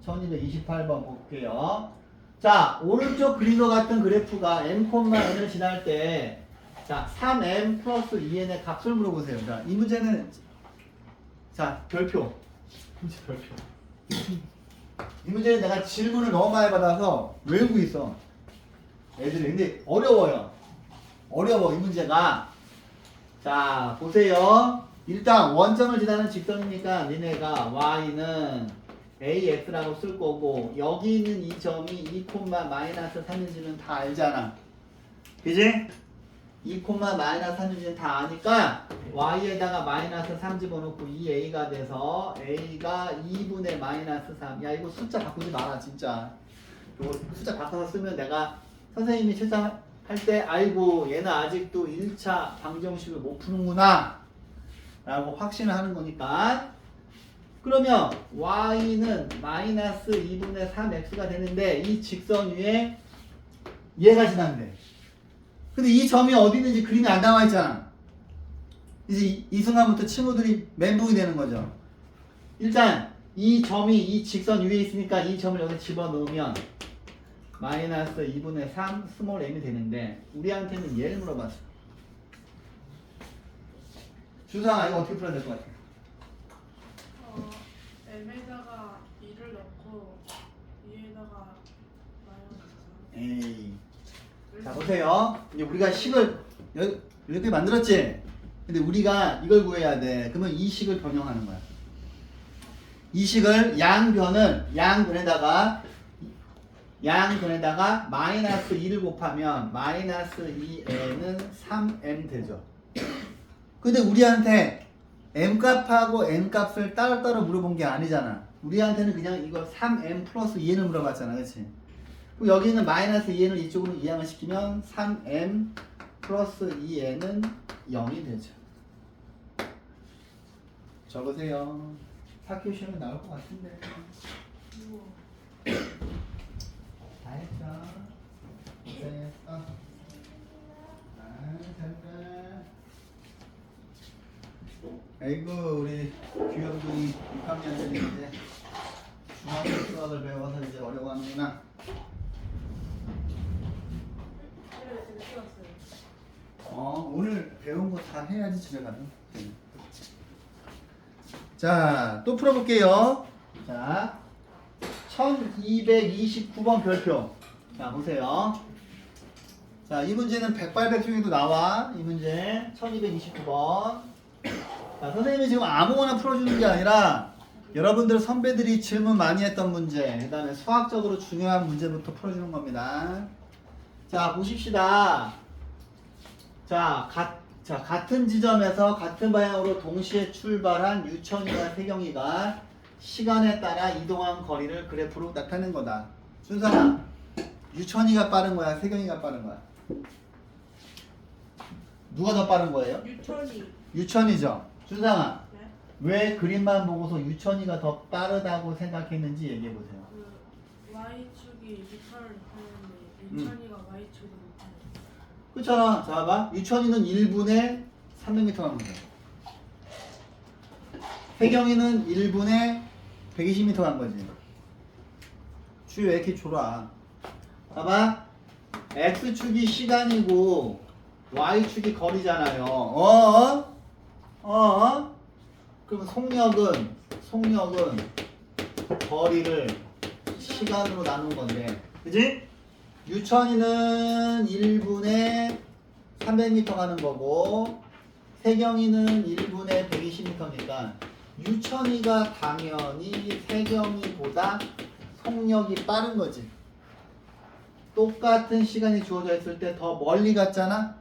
1228번 볼게요. 자, 오른쪽 그림과 같은 그래프가 m,n을 지날 때 자, 3m 플러스 2n의 값을 물어보세요. 자, 이 문제는 자, 별표. 이 문제는 내가 질문을 너무 많이 받아서 외우고 있어. 애들이. 근데 어려워요. 이 문제가. 자, 보세요. 일단 원점을 지나는 직선이니까 니네가 y는 ax라고 쓸 거고 여기 있는 이 점이 2, 마이너스 3인지는 다 알잖아. 그지? 2, 마이너스 3인지는 다 아니까 y에다가 마이너스 3 집어넣고 2a가 돼서 a가 2분의 마이너스 3. 야, 이거 숫자 바꾸지 마라 진짜. 이거 숫자 바꿔서 쓰면 내가 선생님이 할 때 아이고 얘는 아직도 1차 방정식을 못 푸는구나 라고 확신을 하는 거니까 그러면 y는 마이너스 2분의 3x가 되는데 이 직선 위에 얘가 지난대. 근데 이 점이 어디 있는지 그림이 안 나와 있잖아. 이제 이 순간부터 친구들이 멘붕이 되는 거죠. 일단 이 점이 이 직선 위에 있으니까 이 점을 여기 집어넣으면 마이너스 2분의 3 스몰 m이 되는데 우리한테는 얘를 물어봤어. 주상아 이거 어떻게 풀어야 될 것 같아? m에다가 2를 넣고 2에다가 마이너스 에이. 자 보세요. 이제 우리가 식을 이렇게 만들었지? 근데 우리가 이걸 구해야 돼. 그러면 이 식을 변형하는 거야. 이 식을 양변에다가 마이너스 2를 곱하면 마이너스 2n은 3m 되죠. 근데 우리한테 m값하고 n값을 따로따로 물어본 게 아니잖아. 우리한테는 그냥 이거 3m 플러스 2n을 물어봤잖아. 그치? 그럼 여기 있는 마이너스 2n을 이쪽으로 이항을 시키면 3m 플러스 2n은 0이 되죠. 적으세요. 학교 시험에 나올 것 같은데. 다 했어. 고생했어. 잘했다. 아이고 우리 규현군이 6학년들이 이제 중학교 수학을 배워서 이제 어려워하는구나. 오늘 배운 거 다 해야지 집에 가면. 자, 또 풀어볼게요. 자, 1229번 별표. 자, 보세요. 자, 이 문제는 백발백중에도 나와. 이 문제 1229번. 자, 선생님이 지금 아무거나 풀어주는 게 아니라 여러분들 선배들이 질문 많이 했던 문제, 그 다음에 수학적으로 중요한 문제부터 풀어주는 겁니다. 자, 보십시다. 자, 같은 지점에서 같은 방향으로 동시에 출발한 유천이와 세경이가 시간에 따라 이동한 거리를 그래프로 나타낸 거다. 준상아, 유천이가 빠른 거야? 세경이가 빠른 거야? 누가 더 빠른 거예요? 유천이. 유천이죠. 준상아, 네? 왜 그림만 보고서 유천이가 더 빠르다고 생각했는지 얘기해 보세요. 그 y축이 유천을 하는데 유천이가 y축을 못하는. 그렇잖아. 자, 봐봐. 유천이는 1분에 300m 가는 거야. 세경이는 1분에 120m 간 거지. 주위 왜 이렇게 졸아? 봐봐. x축이 시간이고 y축이 거리잖아요. 그러면 속력은 거리를 시간으로 나눈 건데, 그지? 유천이는 1분에 300m 가는 거고 세경이는 1분에 120m니까 유천이가 당연히 세경이보다 속력이 빠른 거지. 똑같은 시간이 주어져 있을 때 더 멀리 갔잖아?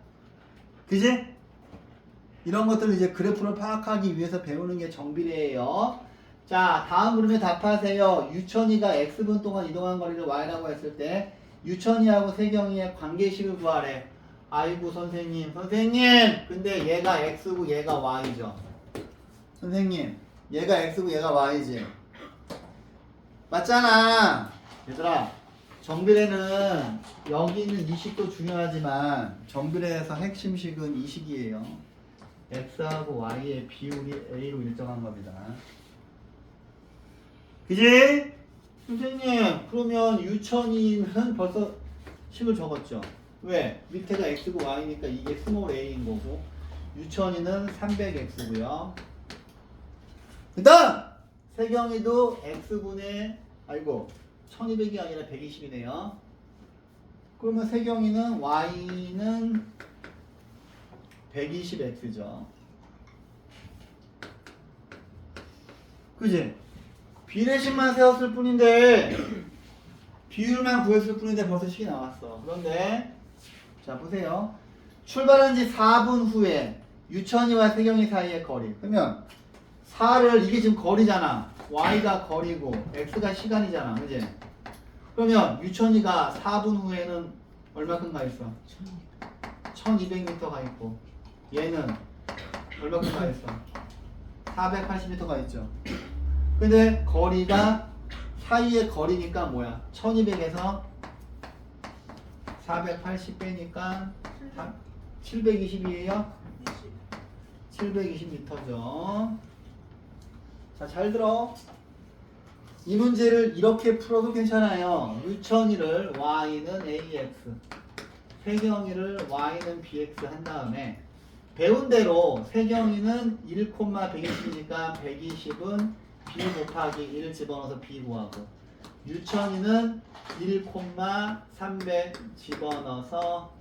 그지? 이런 것들을 이제 그래프를 파악하기 위해서 배우는 게 정비례예요. 자, 다음 그림에 답하세요. 유천이가 x분 동안 이동한 거리를 y라고 했을 때 유천이하고 세경이의 관계식을 구하래. 아이고 선생님. 근데 얘가 x고 얘가 y죠. 선생님, 얘가 x고 얘가 y지. 맞잖아. 얘들아, 정비례는 여기 있는 이 식도 중요하지만 정비례에서 핵심식은 이 식이에요. x하고 y의 비율이 a로 일정한 겁니다. 그지? 선생님, 그러면 유천이는 벌써 식을 적었죠. 왜? 밑에가 x고 y니까 이게 스몰 a인 거고 유천이는 300x고요. 그 다음! 세경이도 x분의 1200이 아니라 120이네요. 그러면 세경이는 y는 120x죠. 그지? 비례식만 세웠을 뿐인데 비율만 구했을 뿐인데 벌써 식이 나왔어. 그런데 자 보세요. 출발한 지 4분 후에 유천이와 세경이 사이의 거리. 그러면 4를 이게 지금 거리잖아. y가 거리고 x가 시간이잖아. 그지? 그러면 유천이가 4분 후에는 얼마큼 가 있어? 1200m 가 있고 얘는 얼마큼 가 있어? 480m 가 있죠. 근데 거리가 사이의 거리니까 뭐야? 1200에서 480 빼니까 720이에요. 720m죠. 자, 잘 들어. 이 문제를 이렇게 풀어도 괜찮아요. 유천이를 y는 ax, 세경이를 y는 bx 한 다음에 배운 대로 세경이는 1,120이니까 120은 b 곱하기 1 집어넣어서 b 구하고 유천이는 1,300 집어넣어서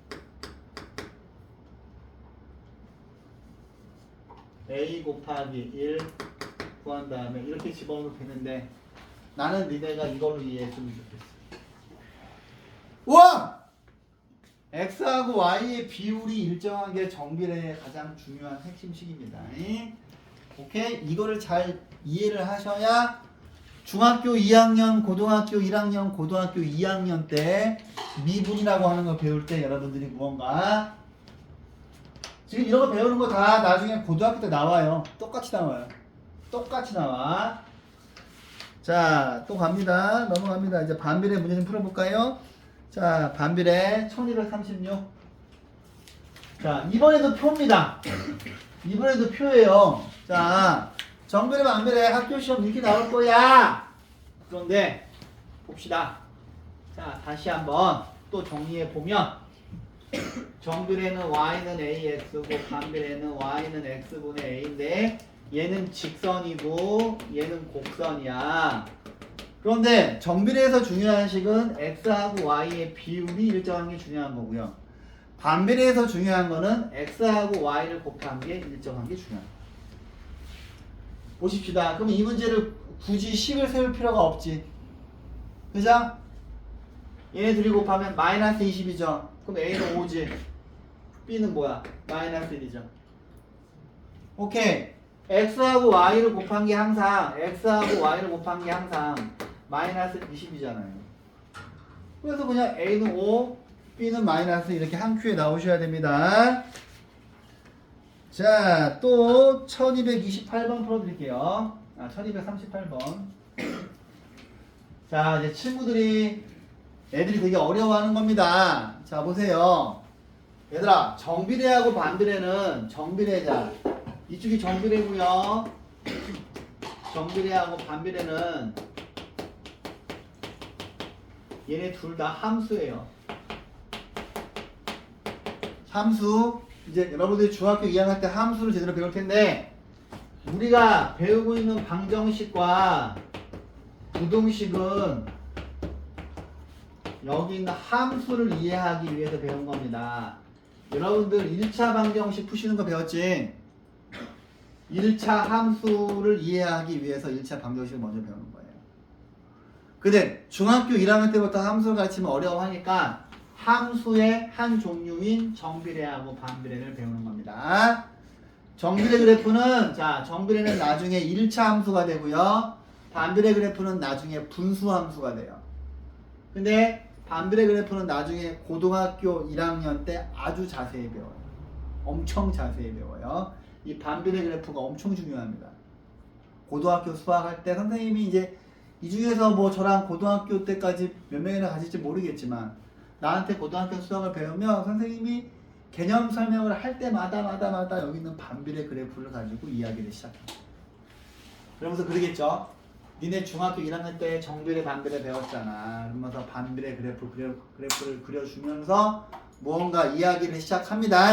a 곱하기 1 구한 다음에 이렇게 집어넣어도 되는데 나는 니네가 이걸로 이해했으면 좋겠어. 우와! x하고 y의 비율이 일정하게 정비례의 가장 중요한 핵심식입니다. 오케이? 이거를 잘 이해를 하셔야 중학교 2학년, 고등학교 1학년, 고등학교 2학년 때 미분이라고 하는 걸 배울 때 여러분들이 무언가 지금 이런 거 배우는 거 다 나중에 고등학교 때 나와요. 똑같이 나와요. 똑같이 나와. 자, 또 갑니다. 넘어갑니다. 이제 반비례 문제 좀 풀어볼까요? 자, 반비례 1236. 자, 이번에도 표입니다. 이번에도 표예요. 자, 정비례 반비례 학교 시험 이렇게 나올 거야. 그런데 봅시다. 자, 다시 한번 또 정리해 보면 정비례는 y는 ax고 반비례는 y는 x분의 a인데 얘는 직선이고 얘는 곡선이야. 그런데 정비례에서 중요한 식은 x하고 y의 비율이 일정한 게 중요한 거고요. 반비례에서 중요한 거는 x하고 y를 곱한 게 일정한 게 중요한 거예요. 보십시다. 그럼 이 문제를 굳이 식을 세울 필요가 없지. 그죠? 얘네 둘이 곱하면 마이너스 20이죠. 그럼 a는 5지. b는 뭐야? 마이너스 1이죠. 오케이. x하고 y를 곱한 게 항상 마이너스 20이잖아요. 그래서 그냥 a는 5, b는 마이너스 이렇게 한 큐에 나오셔야 됩니다. 자, 또 1228번 풀어드릴게요. 1238번. 자, 이제 애들이 되게 어려워하는 겁니다. 자, 보세요. 얘들아, 정비례하고 반비례는 정비례자. 이쪽이 정비례고요. 정비례하고 반비례는 얘네 둘 다 함수예요. 함수. 이제 여러분들이 중학교 2학년 때 함수를 제대로 배울 텐데 우리가 배우고 있는 방정식과 부등식은 여기 있는 함수를 이해하기 위해서 배운 겁니다. 여러분들 1차 방정식 푸시는 거 배웠지? 1차 함수를 이해하기 위해서 1차 방정식을 먼저 배우는 거예요. 근데 중학교 1학년 때부터 함수를 가르치면 어려워하니까 함수의 한 종류인 정비례하고 반비례를 배우는 겁니다. 정비례 그래프는 정비례는 나중에 1차 함수가 되고요. 반비례 그래프는 나중에 분수 함수가 돼요. 근데 반비례 그래프는 나중에 고등학교 1학년 때 아주 자세히 배워요. 엄청 자세히 배워요. 이 반비례 그래프가 엄청 중요합니다. 고등학교 수학할 때 선생님이 이제 이 중에서 뭐 저랑 고등학교 때까지 몇 명이나 가실지 모르겠지만 나한테 고등학교 수학을 배우면 선생님이 개념 설명을 할 때마다 여기 있는 반비례 그래프를 가지고 이야기를 시작해요. 그러면서 그러겠죠. 니네 중학교 1학년 때 정비례 반비례 배웠잖아. 그러면서 반비례 그래프를 그려주면서 무언가 이야기를 시작합니다.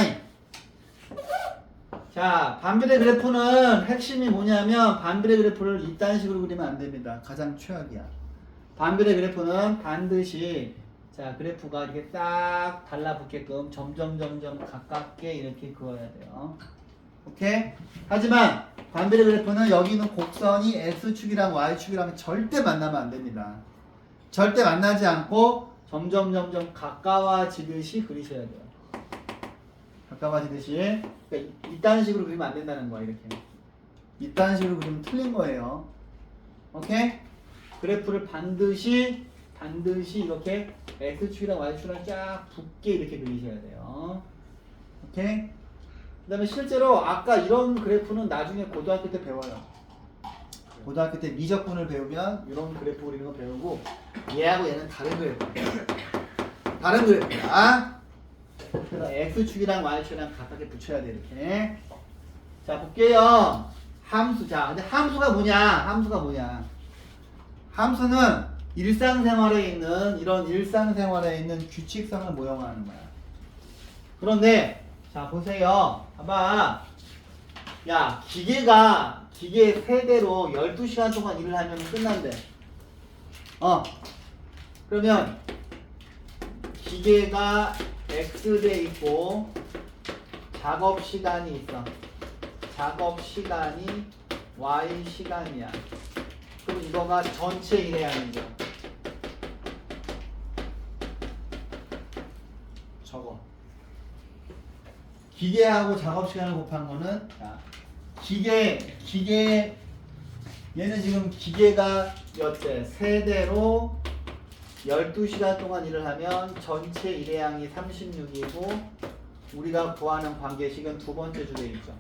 자, 반비례 그래프는 핵심이 뭐냐면 반비례 그래프를 이딴 식으로 그리면 안 됩니다. 가장 최악이야. 반비례 그래프는 반드시 그래프가 이렇게 딱 달라붙게끔 점점 가깝게 이렇게 그어야 돼요. 오케이? 하지만 반비례 그래프는 여기 있는 곡선이 X축이랑 Y축이랑 절대 만나면 안 됩니다. 절대 만나지 않고 점점 가까워지듯이 그리셔야 돼요. 가까워지듯이. 그러니까 이딴 식으로 그리면 안 된다는 거야, 이렇게. 이딴 식으로 그리면 틀린 거예요. 오케이? 그래프를 반드시 반드시 이렇게 x축이랑 y축이랑 쫙 붙게 이렇게 그리셔야 돼요. 오케이? 그 다음에 실제로 아까 이런 그래프는 나중에 고등학교 때 배워요. 고등학교 때 미적분을 배우면 이런 그래프 그리는 거 배우고 얘하고 얘는 다른 그래프예요. 다른 그래프야. 그래서 x축이랑 y축이랑 같게 붙여야 돼 이렇게. 자 볼게요. 함수. 자 근데 함수가 뭐냐? 함수는 일상생활에 있는 이런 일상생활에 있는 규칙성을 모형하는 거야. 그런데 자 보세요. 봐봐. 야 기계 세대로 12시간 동안 일을 하면 끝난대. 그러면 기계가 X돼 있고 작업 시간이 있어. 작업 시간이 Y 시간이야. 그럼 이거가 전체 일의 양이죠. 저거. 기계하고 작업 시간을 곱한 거는 기계 얘는 지금 기계가 몇 대? 세대로 12시간 동안 일을 하면 전체 일의 양이 36이고 우리가 구하는 관계식은 두 번째 줄에 있죠.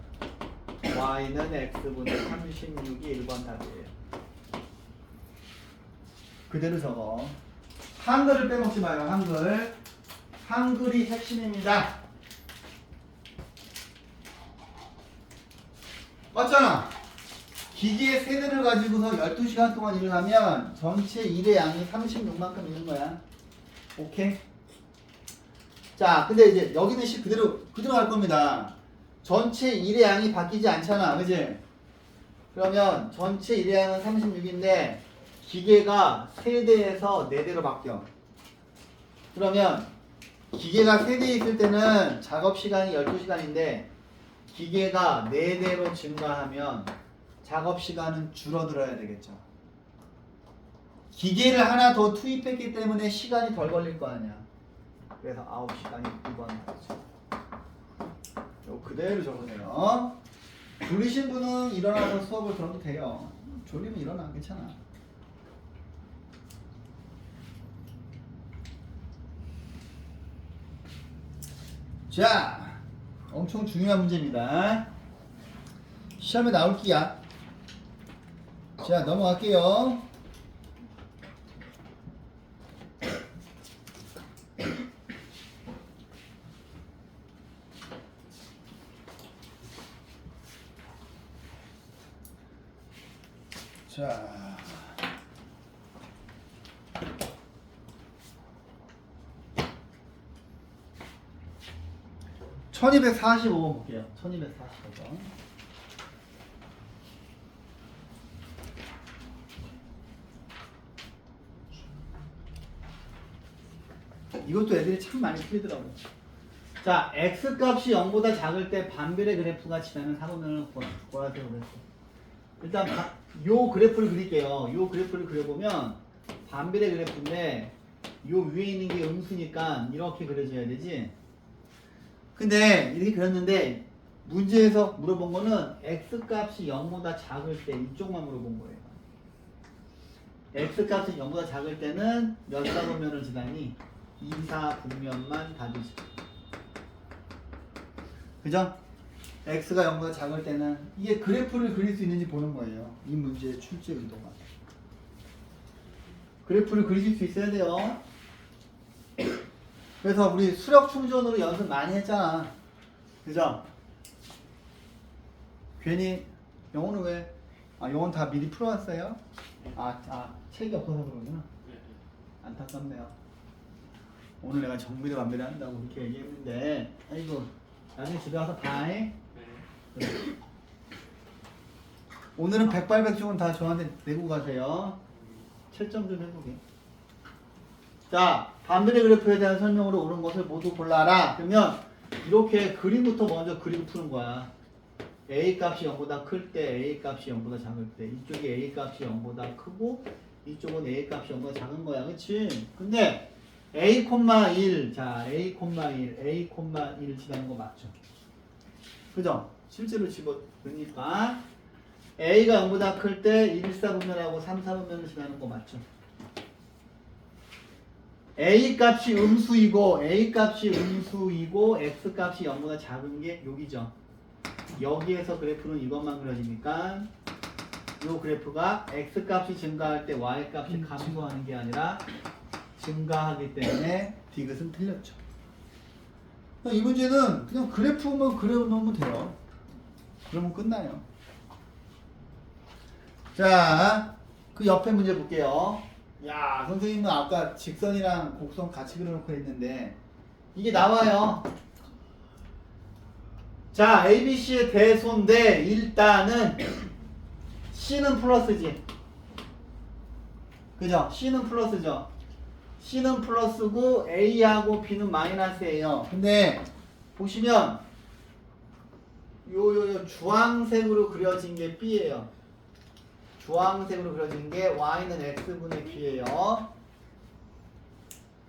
y는 x분의 36이 1번 답이에요. 그대로 적어. 한글을 빼먹지 마요. 한글이 핵심입니다. 맞잖아. 기계의 세대를 가지고서 12시간 동안 일을 하면 전체 일의 양이 36만큼 있는 거야. 오케이? 자, 근데 이제 여기는 그대로 갈 겁니다. 전체 일의 양이 바뀌지 않잖아. 그지? 그러면 전체 일의 양은 36인데 기계가 세대에서 4대로 바뀌어. 그러면 기계가 세대에 있을 때는 작업 시간이 12시간인데 기계가 4대로 증가하면 작업 시간은 줄어들어야 되겠죠. 기계를 하나 더 투입했기 때문에 시간이 덜 걸릴 거 아니야. 그래서 9시간이 2번 나오죠. 이거 그대로 적으세요. 졸리신 분은 일어나서 수업을 들어도 돼요. 졸리면 일어나. 괜찮아. 자, 엄청 중요한 문제입니다. 시험에 나올 끼야. 자, 넘어갈게요. 자, (1245번) 볼게요. 1245번. 이것도 애들이 참 많이 틀리더라고. 자, x값이 0보다 작을 때 반비례 그래프가 지나는 사분면을 구하세요 그랬어. 일단 요 그래프를 그릴게요. 요 그래프를 그려보면 반비례 그래프인데 요 위에 있는 게 음수니까 이렇게 그려줘야 되지. 근데 이렇게 그렸는데 문제에서 물어본 거는 x값이 0보다 작을 때 이쪽만 물어본 거예요. x값이 0보다 작을 때는 몇 사분면을 지나니 2사분면만 답이죠. 그죠? x가 0보다 작을 때는 이게 그래프를 그릴 수 있는지 보는 거예요. 이 문제의 출제 의도가. 그래프를 그리실 수 있어야 돼요. 그래서 우리 수력 충전으로 연습 많이 했잖아. 그죠? 괜히 영어는 왜? 영어는 다 미리 풀어왔어요? 책이 없어서 그러구나. 안타깝네요. 오늘 내가 정비를 완벽히 한다고 그렇게 얘기했는데 아이고 나중에 집에 와서 봐. 네. 오늘은 백발백중은 다 저한테 내고 가세요. 채점 좀 해보게. 자, 반비례 그래프에 대한 설명으로 옳은 것을 모두 골라라. 그러면 이렇게 그림부터 먼저 그리고 푸는 거야. A 값이 0보다 클 때, A 값이 0보다 작을 때, 이쪽이 A 값이 0보다 크고 이쪽은 A 값이 0보다 작은 거야. 그치? 근데 A,1 자 A,1 A,1 지나는 거 맞죠? 그죠? 실제로 집어넣으니까 A가 0보다 클 때 1, 4분면하고 3, 4분면을 지나는 거 맞죠? A 값이 음수이고 X 값이 0보다 작은 게 여기죠. 여기에서 그래프는 이것만 그려지니까 이 그래프가 X 값이 증가할 때 Y 값이 감소하는 게 아니라 증가하기 때문에 디귿은 틀렸죠. 이 문제는 그냥 그래프만 그려놓으면 돼요. 그러면 끝나요. 자, 그 옆에 문제 볼게요. 야, 선생님은 아까 직선이랑 곡선 같이 그려놓고 했는데 이게 나와요. 자, ABC의 대소인데 일단은 C는 플러스지. 그죠? C는 플러스죠. C는 플러스고 A하고 B는 마이너스예요. 근데 보시면 요 주황색으로 그려진 게 B예요. 주황색으로 그려진 게 Y는 X분의 B예요.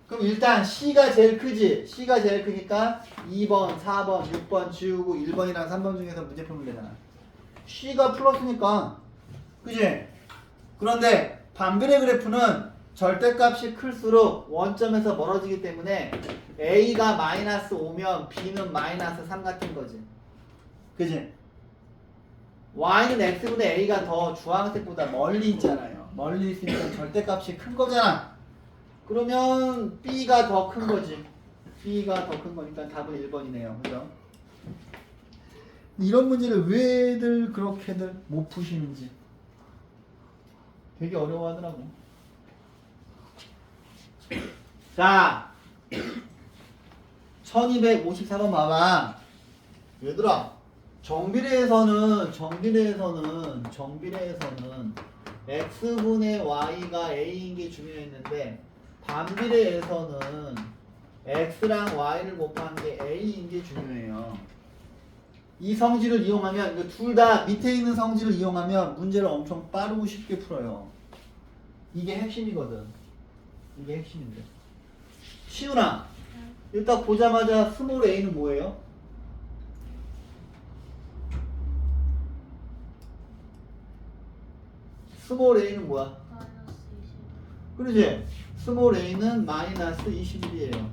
그럼 일단 C가 제일 크지? C가 제일 크니까 2번, 4번, 6번 지우고 1번이랑 3번 중에서 문제 풀면 되잖아. C가 플러스니까. 그지? 그런데 반비례 그래프는 절대값이 클수록 원점에서 멀어지기 때문에 A가 마이너스 5면 B는 마이너스 3 같은 거지. 그지? Y는 X분의 A가 더 주황색보다 멀리 있잖아요. 멀리 있으니까 절대값이 큰 거잖아. 그러면 B가 더 큰 거지. B가 더 큰 거니까 답은 1번이네요. 그죠? 이런 문제를 왜들 그렇게들 못 푸시는지 되게 어려워하더라고. 자, 1254번 봐봐. 얘들아, 정비례에서는 X분의 Y가 A인 게 중요했는데 반비례에서는 X랑 Y를 곱한 게 A인 게 중요해요. 이 성질을 이용하면 둘 다 밑에 있는 성질을 이용하면 문제를 엄청 빠르고 쉽게 풀어요. 이게 핵심이거든. 이게 핵심인데. 시훈아, 일단 보자마자 스몰 a는 뭐예요? 스몰 a는 뭐야? 마이너스 20. 그러지? 스몰 a는 마이너스 21이에요.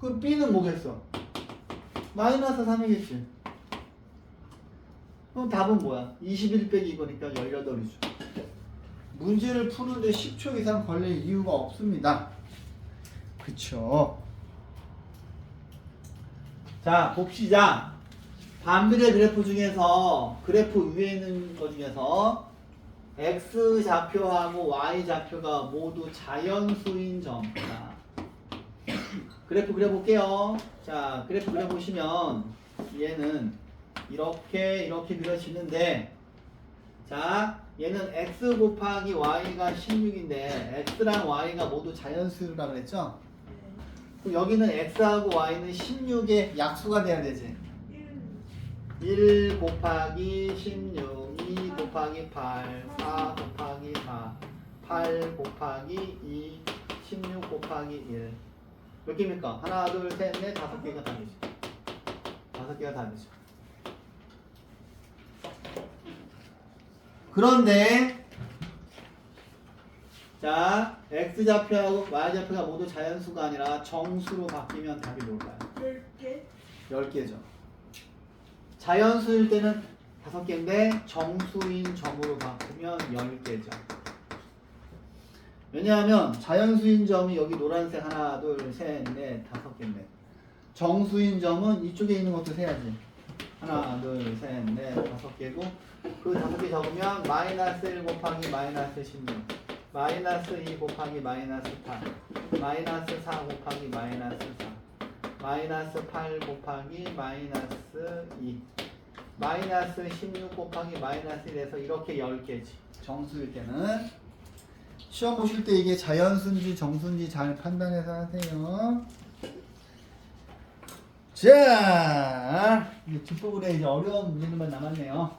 그럼 b는 뭐겠어? 마이너스 3이겠지. 그럼 답은 뭐야? 21 빼기 이거니까 18이죠. 문제를 푸는데 10초 이상 걸릴 이유가 없습니다. 그쵸? 자, 봅시다. 반비례 그래프 중에서 그래프 위에 있는 것 중에서 X좌표하고 Y좌표가 모두 자연수인 점입니다. 그래프 그려볼게요. 자, 그래프 그려보시면 얘는 이렇게 그려지는데, 자, 얘는 x 곱하기 y가 16인데 x랑 y가 모두 자연수라 그랬죠? 그럼 여기는 x하고 y는 16의 약수가 돼야 되지. 1 곱하기 16, 2 곱하기 8, 4 곱하기 4, 8 곱하기 2, 16 곱하기 1. 몇 개입니까? 하나, 둘, 셋, 넷, 5개가 다 되죠. 5개가 다 되죠. 그런데 자, x좌표하고 y좌표가 모두 자연수가 아니라 정수로 바뀌면 답이 뭘까요? 10개? 10개죠. 자연수일 때는 5개인데 정수인 점으로 바꾸면 10개죠. 왜냐하면 자연수인 점이 여기 노란색 하나, 둘, 셋, 넷, 5개인데 정수인 점은 이쪽에 있는 것도 세야지. 하나, 둘, 셋, 넷, 5개고 그 5개 적으면 마이너스 1 곱하기 마이너스 16, 마이너스 2 곱하기 마이너스 8, 마이너스 4 곱하기 마이너스 4, 마이너스 8 곱하기 마이너스 2, 마이너스 16 곱하기 마이너스 1에서 이렇게 10개지. 정수일 때는. 시험 보실 때 이게 자연수인지 정수인지 잘 판단해서 하세요. 자, 이제 뒷부분에 이제 어려운 문제들만 남았네요.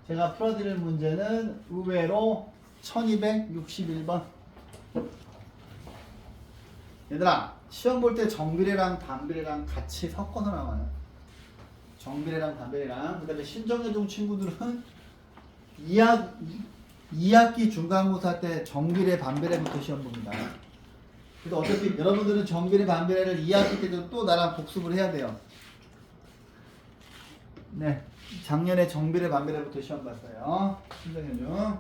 제가 풀어드릴 문제는 의외로 1261번. 얘들아, 시험 볼 때 정비례랑 반비례랑 같이 섞어서 나와요. 정비례랑 반비례랑. 그 다음에 신정여중 친구들은 2학기 중간고사 때 정비례 반비례부터 시험 봅니다. 그래서 어차피 여러분들은 정비례 반비례를 2학기 때도 또 나랑 복습을 해야 돼요. 네, 작년에 정비례 반비례부터 시험 봤어요. 신정현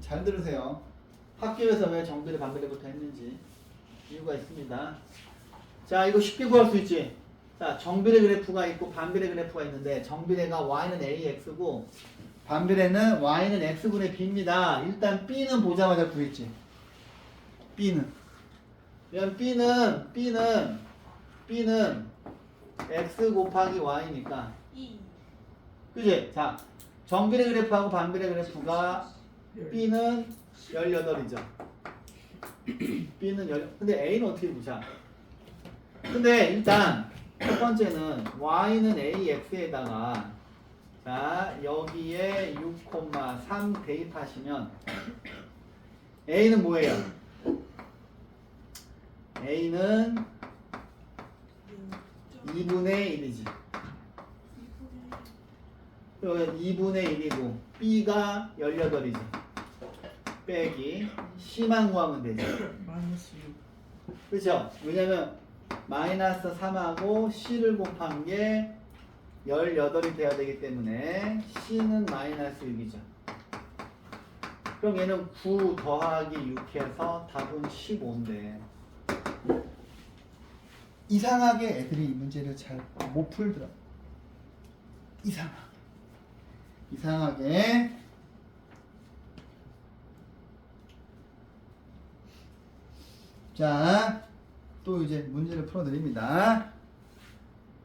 잘 들으세요. 학교에서 왜 정비례 반비례부터 했는지 이유가 있습니다. 자, 이거 쉽게 구할 수 있지. 자, 정비례 그래프가 있고 반비례 그래프가 있는데 정비례가 y는 ax고 반비례는 y는 x분의 b입니다. 일단 b는 보자마자 구했지. b는 왜냐면 b는 x 곱하기 y니까 2. 그지? 자, 정비례 그래프하고 반비례 그래프가 b는 18이죠. b는 18. 근데 a는 어떻게 보자? 근데 일단 첫 번째는 y는 ax에다가 자, 여기에 6,3 대입하시면 a는 뭐예요? a는 2분의 1이지. 그러면 2분의 1이고 b가 18이지. 빼기 c만 구하면 되지. 마이너스 6. 그렇죠? 왜냐면 마이너스 3하고 c를 곱한 게 18이 돼야 되기 때문에 c는 마이너스 6이죠. 그럼 얘는 9 더하기 6해서 답은 15인데 이상하게 애들이 이 문제를 잘 못 풀더라. 이상하게 자, 또 이제 문제를 풀어드립니다.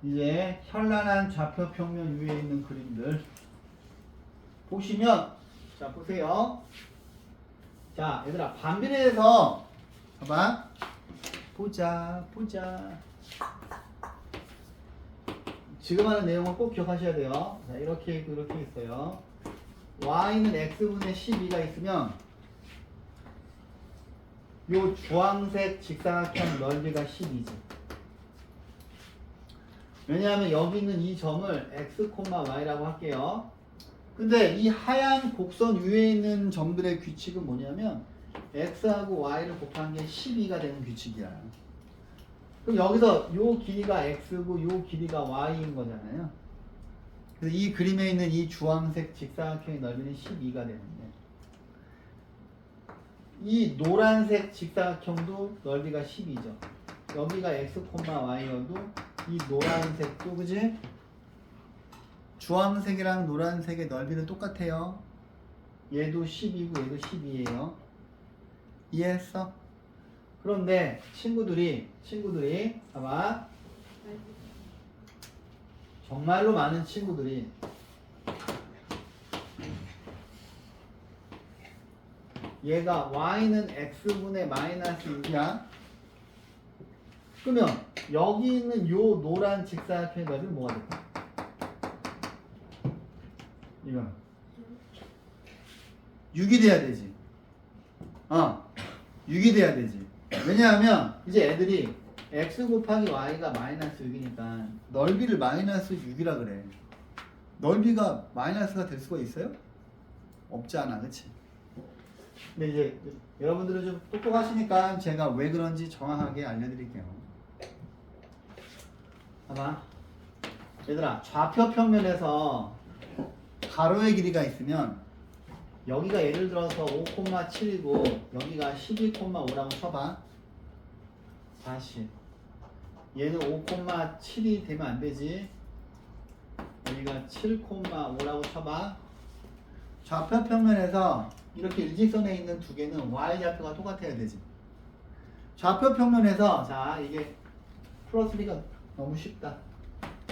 이제 현란한 좌표 평면 위에 있는 그림들 보시면 자 보세요. 자 얘들아 반비례에서 봐봐 보자 지금 하는 내용을 꼭 기억하셔야 돼요. 자 이렇게 있고 이렇게 있어요. y는 x분의 12가 있으면 요 주황색 직사각형 넓이가 12지. 왜냐하면 여기 있는 이 점을 x, y라고 할게요. 근데 이 하얀 곡선 위에 있는 점들의 규칙은 뭐냐면 x하고 y를 곱한 게 12가 되는 규칙이야. 그럼 여기서 요 길이가 x고 요 길이가 y인 거잖아요. 그래서 이 그림에 있는 이 주황색 직사각형의 넓이는 12가 되는데 이 노란색 직사각형도 넓이가 10이죠. 여기가 x, y여도 이 노란색도 그지? 주황색이랑 노란색의 넓이는 똑같아요. 얘도 10이고 얘도 10이에요. 이해했어? 그런데 친구들이 아마 정말로 많은 친구들이 얘가 y는 x분의 마이너스 6이야. 그러면 여기 있는 요 노란 직사각형의 넓이는 뭐가 될까? 이건 6이 돼야 되지. 6이 돼야 되지. 왜냐하면 이제 애들이 x 곱하기 y가 마이너스 6이니까 넓이를 마이너스 6이라 그래. 넓이가 마이너스가 될 수가 있어요? 없지 않아, 그치? 근데 이제 여러분들은 좀 똑똑하시니까 제가 왜 그런지 정확하게 알려드릴게요. 봐봐. 얘들아, 좌표 평면에서 가로의 길이가 있으면 여기가 예를 들어서 5,7이고 여기가 12,5라고 쳐봐. 다시 얘는 5,7이 되면 안 되지. 여기가 7,5라고 쳐봐. 좌표 평면에서 이렇게 일직선에 있는 두 개는 y좌표가 똑같아야 되지. 좌표 평면에서 자 이게 풀어쓰기가 너무 쉽다.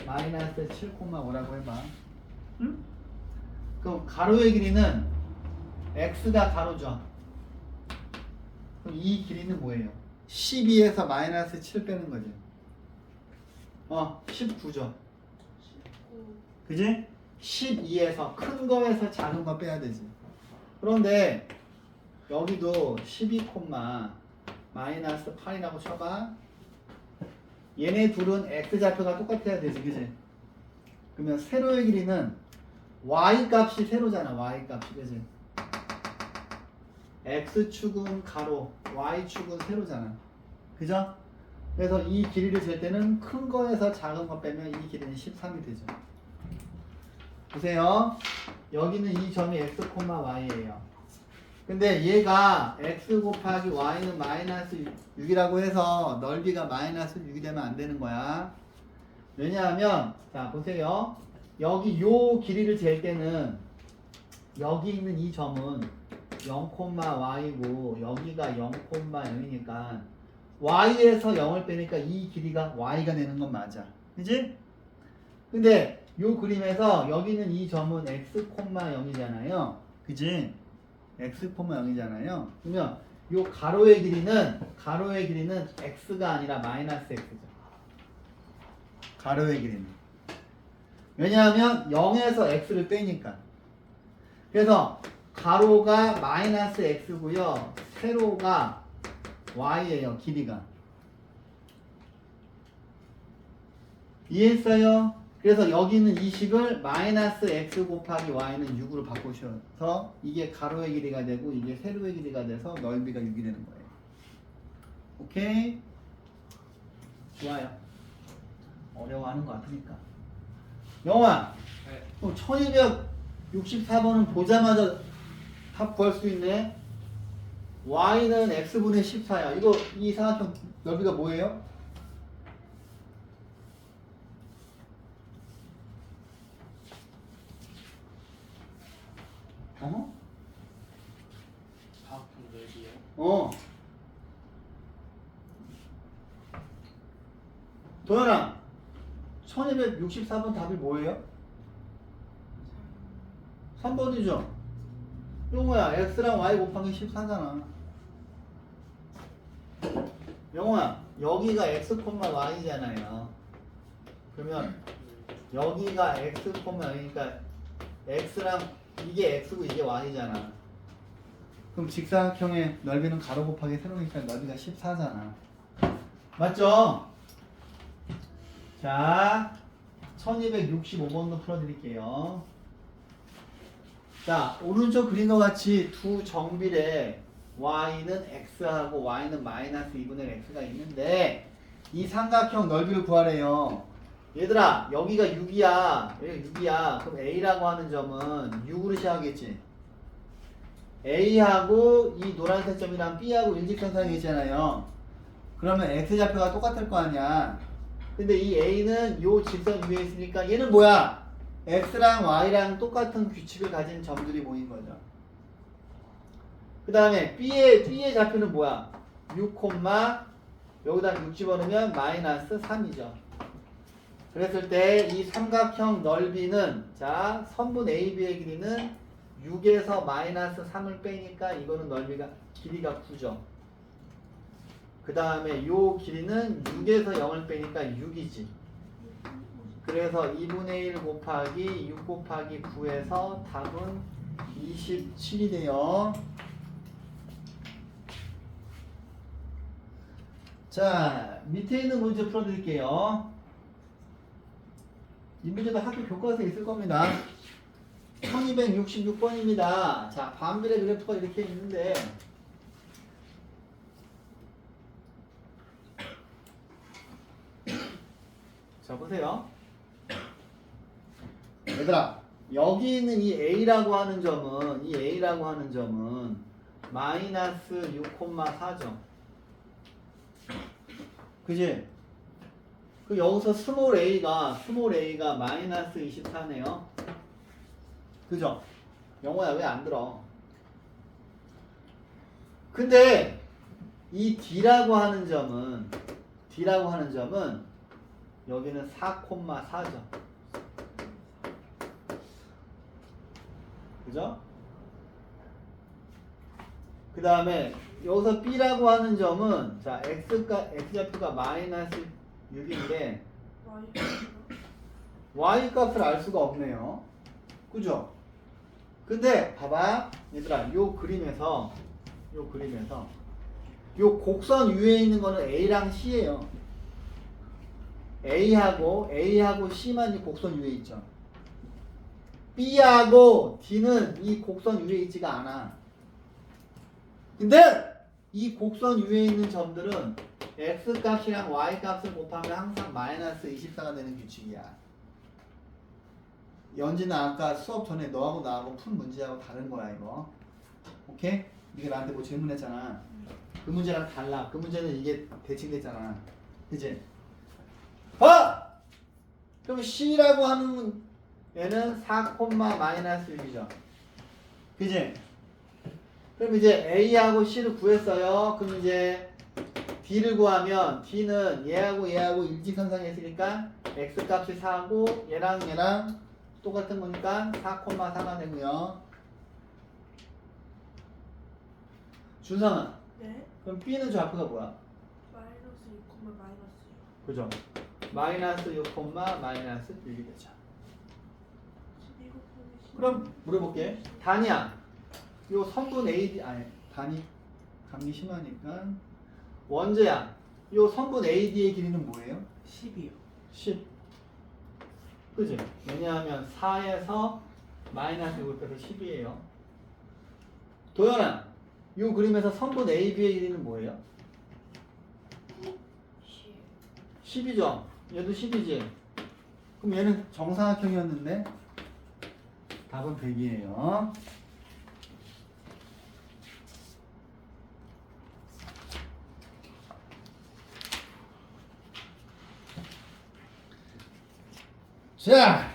마이너스 7,5라고 해봐. 응? 그럼 가로의 길이는 x가 가로죠. 그럼 이 길이는 뭐예요? 12에서 마이너스 7 빼는 거지. 19죠. 19. 그지? 12에서 큰 거에서 작은 거 빼야 되지. 그런데 여기도 12, 마이너스 8이라고 쳐봐. 얘네 둘은 x좌표가 똑같아야 되지, 그지? 그러면 세로의 길이는 y 값이 세로잖아, y 값이, 그지? x축은 가로, y축은 세로잖아. 그죠? 그래서 이 길이를 잴 때는 큰 거에서 작은 거 빼면 이 길이는 13이 되죠. 보세요. 여기는 이 점이 x, y예요. 근데 얘가 x 곱하기 y는 마이너스 6이라고 해서 넓이가 마이너스 6이 되면 안 되는 거야. 왜냐하면 자 보세요. 여기 요 길이를 잴 때는 여기 있는 이 점은 0,y고 여기가 0,0이니까 y에서 0을 빼니까 이 길이가 y가 되는 건 맞아. 그지? 근데 요 그림에서 여기는 이 점은 x,0이잖아요. 그지? x,0이잖아요. 그러면 요 가로의 길이는 x가 아니라 마이너스 x죠. 가로의 길이는. 왜냐하면 0에서 x를 빼니까. 그래서 가로가 마이너스 x고요. 세로가 y예요. 길이가. 이해했어요? 그래서 여기는 이 식을 마이너스 x 곱하기 y는 6으로 바꾸셔서 이게 가로의 길이가 되고 이게 세로의 길이가 돼서 넓이가 6이 되는 거예요. 오케이? 좋아요. 어려워하는 것 같으니까. 영화, 네. 1264번은 보자마자 답 구할 수 있네. y는 x분의 14야. 이거 이 삼각형 넓이가 뭐예요? 어? 사각형 넓이요. 어. 도현아, 1264번 답이 뭐예요? 3번이죠? 영호야, x랑 y 곱하기 14잖아. 영호야, 여기가 x, y잖아요. 그러면 여기가 x, y니까 x랑 이게 x고 이게 y잖아. 그럼 직사각형의 넓이는 가로 곱하기 세로니까 넓이가 14잖아. 맞죠? 자, 1265번도 풀어드릴게요. 자, 오른쪽 그림과 같이 두 정비례 y는 x하고 y는 마이너스 2분의 x가 있는데 이 삼각형 넓이를 구하래요. 얘들아, 여기가 6이야. 여기가 6이야. 그럼 a라고 하는 점은 6으로 시작하겠지. a하고 이 노란색 점이랑 b하고 일직선상이 있잖아요. 그러면 x좌표가 똑같을 거 아니야. 근데 이 a는 요 직선 위에 있으니까 얘는 뭐야? x랑 y랑 똑같은 규칙을 가진 점들이 모인 거죠. 그 다음에 b의 좌표는 뭐야? 6, 여기다 6 집어넣으면 마이너스 3이죠. 그랬을 때 이 삼각형 넓이는 자 선분 AB의 길이는 6에서 마이너스 3을 빼니까 이거는 넓이가 길이가 9죠. 그 다음에 요 길이는 6에서 0을 빼니까 6이지. 그래서 2분의 1 곱하기 6 곱하기 9에서 답은 27이 돼요. 자, 밑에 있는 문제 풀어드릴게요. 이 문제도 학교 교과서에 있을 겁니다. 1266번입니다. 자, 반비례 그래프가 이렇게 있는데 자, 보세요. 얘들아, 여기 있는 이 A라고 하는 점은 마이너스 6,4죠. 그지? 그 여기서 스몰 a가 마이너스 24네요. 그죠? 영어야 왜 안 들어? 근데 이 D라고 하는 점은 여기는 4,4죠. 그죠? 그 다음에 여기서 B라고 하는 점은 자 x좌표가 마이너스 6인데 y 값을 알 수가 없네요. 그죠? 근데 봐봐 얘들아, 요 그림에서 요 곡선 위에 있는 거는 A랑 C예요. A하고 C만 이 곡선 위에 있죠. B하고 D는 이 곡선 위에 있지가 않아. 근데 이 곡선 위에 있는 점들은 x 값이랑 y 값을 곱하면 항상 마이너스 24가 되는 규칙이야. 연지는 아까 수업 전에 너하고 나하고 푼 문제하고 다른 거야 이거. 오케이? 네가 나한테 뭐 질문했잖아. 그 문제랑 달라. 그 문제는 이게 대칭됐잖아. 그치? 봐! 그럼 C라고 하는 얘는 4, 마이너스 6이죠. 그치? 그럼 이제 A하고 C를 구했어요. 그럼 이제 D를 구하면 D는 얘하고 일직선상에 있으니까 X 값이 4고 얘랑 똑같은 거니까 4,4가 되고요. 준상아, 네. 그럼 B는 좌표가 뭐야? 마이너스 6, 마이너스 6. 그죠? 마이너스 6, 마이너스 6이 되죠. 12 곱하기 10. 그럼 물어볼게. 단이야. 요 선분 AD 아니 단이 감기 심하니까 원제야. 요 선분 AD의 길이는 뭐예요? 10이요. 10. 그지? 왜냐하면 4에서 마이너스 6을 빼서 10이에요. 도연아, 요 그림에서 선분 AB의 길이는 뭐예요? 10. 10이죠? 얘도 10이지? 그럼 얘는 정사각형이었는데 답은 100이에요. 자,